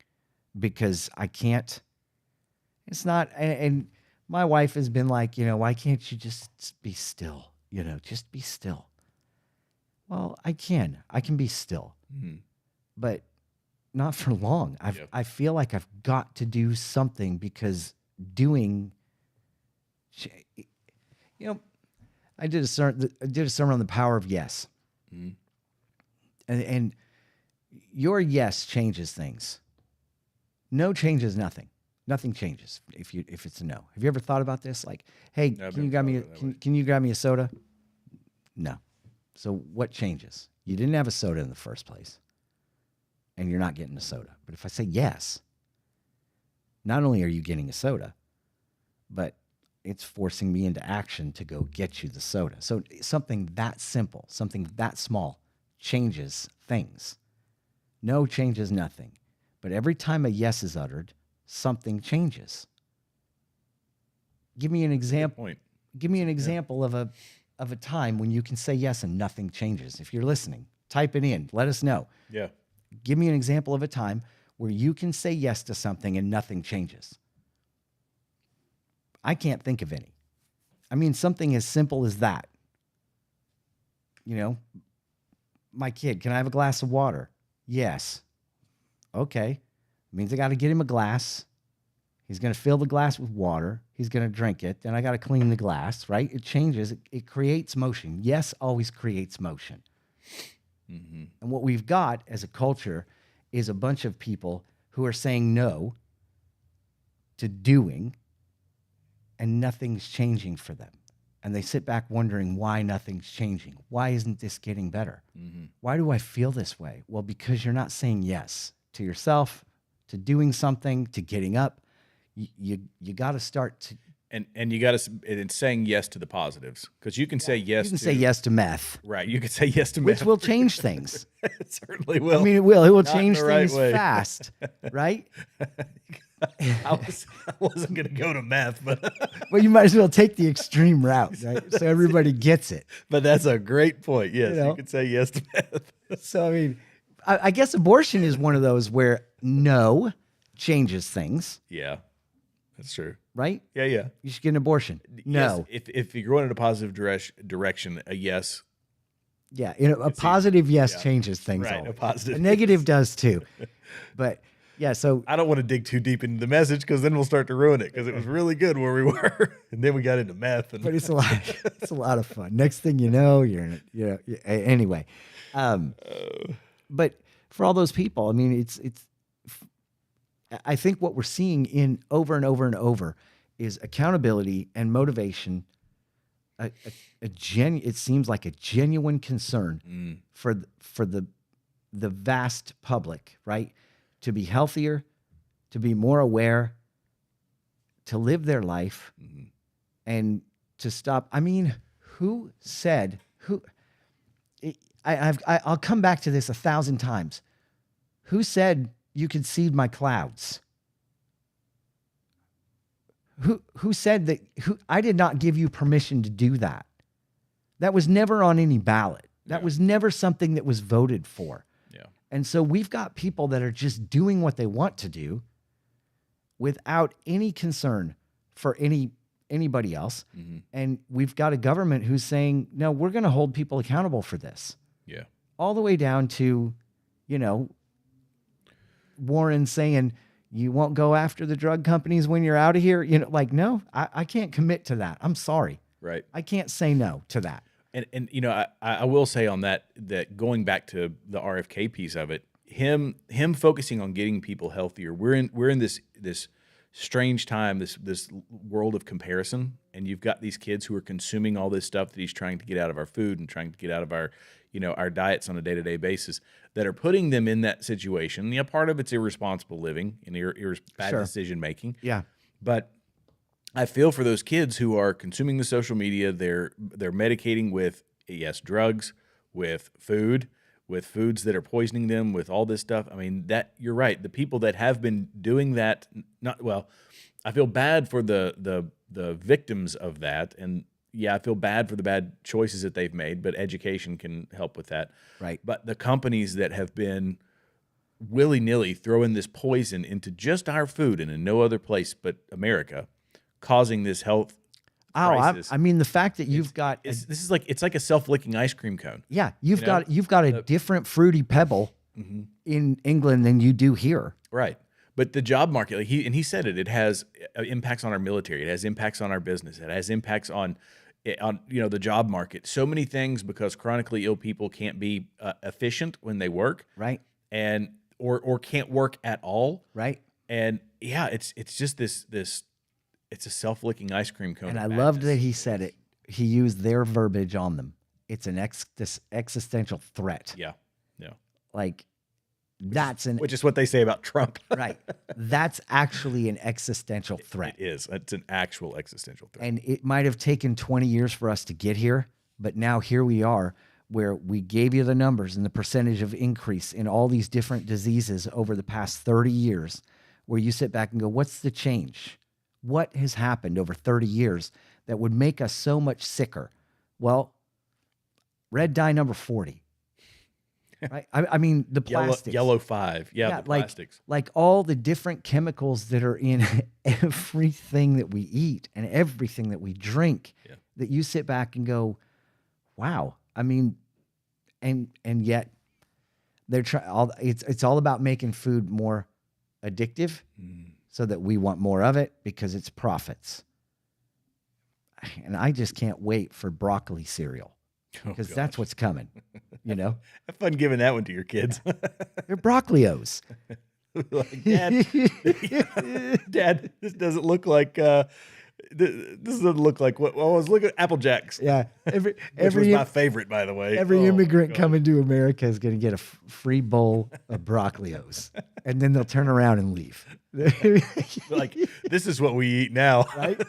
because I can't. It's not, and my wife has been like, why can't you just be still? Just be still. Well, I can be still, but not for long. I feel like I've got to do something because doing, I did a sermon on the power of yes. And your yes changes things. No changes nothing. Nothing changes if it's a no. Have you ever thought about this? Like, hey, can you grab me a soda? No. So what changes? You didn't have a soda in the first place, and you're not getting a soda. But if I say yes, not only are you getting a soda, but it's forcing me into action to go get you the soda. So something that simple, something that small changes things. No changes nothing. But every time a yes is uttered, something changes. Give me an example. Give me an example of a time when you can say yes and nothing changes. If you're listening, type it in. Let us know. Yeah. Give me an example of a time where you can say yes to something and nothing changes. I can't think of any. I mean, something as simple as that. My kid, can I have a glass of water? Yes. Okay. Means I got to get him a glass. He's going to fill the glass with water. He's going to drink it. Then I got to clean the glass, right? It changes. It creates motion. Yes always creates motion. Mm-hmm. And what we've got as a culture is a bunch of people who are saying no to doing, and nothing's changing for them. And they sit back wondering why nothing's changing. Why isn't this getting better? Mm-hmm. Why do I feel this way? Well, because you're not saying yes to yourself, to doing something, to getting up. You got to start to, and you got to, and saying yes to the positives, because you can say yes. You can say yes to meth, right? You can say yes to meth, which will change things. It certainly will. I mean, it will. It will change things fast, right? I wasn't going to go to meth, but well, you might as well take the extreme route, right? So everybody gets it. But that's a great point. Yes, you can say yes to meth. So I mean, I guess abortion is one of those where no changes things. Yeah. That's true. Right? Yeah, yeah. You should get an abortion. No. Yes, if you're going in a positive direction, a yes. Yeah, a positive yes changes things. Right, always. A positive. A negative does too. But yeah, so I don't want to dig too deep into the message because then we'll start to ruin it, because it was really good where we were, and then we got into meth. But it's a lot. It's a lot of fun. Next thing you know, you're in it. Anyway, but for all those people, I mean, it's. I think what we're seeing in over and over and over is accountability and motivation. It seems like a genuine concern for the vast public, right? To be healthier, to be more aware, to live their life, and to stop. I mean, who said who? I'll come back to this 1,000 times. Who said you could seed my clouds? Who said that? I did not give you permission to do that. That was never on any ballot. That was never something that was voted for. Yeah. And so we've got people that are just doing what they want to do without any concern for anybody else. Mm-hmm. And we've got a government who's saying, no, we're going to hold people accountable for this. Yeah. All the way down to, Warren saying you won't go after the drug companies when you're out of here. No, I can't commit to that. I'm sorry. Right. I can't say no to that. And I will say on that going back to the RFK piece of it, him focusing on getting people healthier. We're in this strange time, this world of comparison, and you've got these kids who are consuming all this stuff that he's trying to get out of our food and trying to get out of our, our diets on a day-to-day basis, that are putting them in that situation. Yeah, part of it's irresponsible living and bad decision making. Yeah, but I feel for those kids who are consuming the social media. They're medicating with drugs, with food, with foods that are poisoning them, with all this stuff. I mean, that you're right. The people that have been doing that, I feel bad for the victims of that, and yeah, I feel bad for the bad choices that they've made. But education can help with that, right? But the companies that have been willy-nilly throwing this poison into just our food and in no other place but America, causing this health crisis. I mean, the fact that you've got it's like a self-licking ice cream cone. Yeah, you've got a different fruity pebble in England than you do here. Right. But the job market, he said it has impacts on our military. It has impacts on our business. It has impacts on the job market. So many things, because chronically ill people can't be efficient when they work. Right. And or can't work at all. Right. And yeah, it's just this it's a self-licking ice cream cone. And I loved that he said it. He used their verbiage on them. It's an existential threat. Yeah. Yeah. Like which is what they say about Trump. Right. That's actually an existential threat. It is. It's an actual existential threat. And it might have taken 20 years for us to get here, but now here we are, where we gave you the numbers and the percentage of increase in all these different diseases over the past 30 years, where you sit back and go, what's the change? What has happened over 30 years that would make us so much sicker? Well, red dye number 40. Right? I mean, the plastics. Yellow 5. Yeah, the plastics. Like all the different chemicals that are in everything that we eat and everything that we drink, that you sit back and go, wow. I mean, and yet they're trying. It's all about making food more addictive, so that we want more of it because it's profits. And I just can't wait for broccoli cereal, because that's what's coming. Have fun giving that one to your kids. They're broccolios. Like, Dad, this doesn't look like. This doesn't look like what I was looking at. Apple Jacks. Yeah, which was my favorite, by the way. Every immigrant coming to America is going to get a free bowl of broccolios, and then they'll turn around and leave. Like, this is what we eat now, right?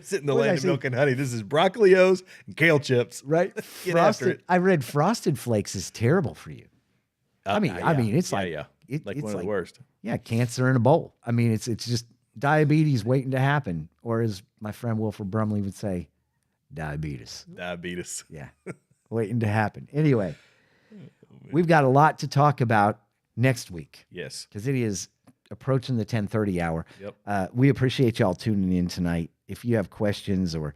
Sit in the land of milk and honey. This is broccolios and kale chips, right? Get after it. I read Frosted Flakes is terrible for you. I mean, it's like it's one of the worst. Yeah, cancer in a bowl. I mean, it's just diabetes waiting to happen, or as my friend Wilford Brumley would say, diabetes. Diabetes. Yeah, waiting to happen. Anyway, we've got a lot to talk about next week. Yes, because it is approaching the 10:30 hour. Yep. We appreciate y'all tuning in tonight. If you have questions or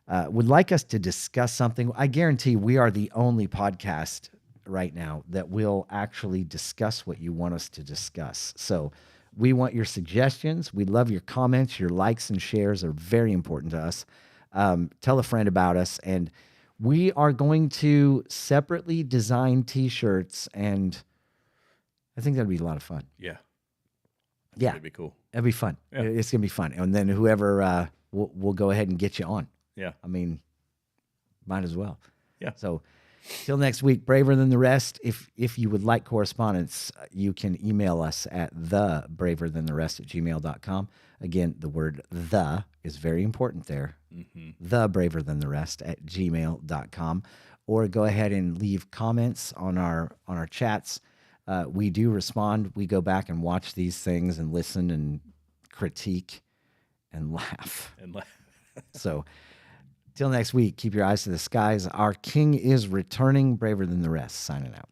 would like us to discuss something, I guarantee we are the only podcast right now that will actually discuss what you want us to discuss. So we want your suggestions. We love your comments. Your likes and shares are very important to us. Tell a friend about us. And we are going to separately design T-shirts, and I think that'd be a lot of fun. Yeah. Yeah. That'd be cool. It'd be fun. Yeah. It's going to be fun. And then whoever, we'll go ahead and get you on. Yeah. I mean, might as well. Yeah. So till next week, braver than the rest. If you would like correspondence, you can email us at thebraverthantheRest@gmail.com. Again, the word "the" is very important there. ThebraverthantheRest@gmail.com. Or go ahead and leave comments on our chats. We do respond. We go back and watch these things and listen and critique and laugh. So till next week, keep your eyes to the skies. Our king is returning. Braver than the rest. Signing out.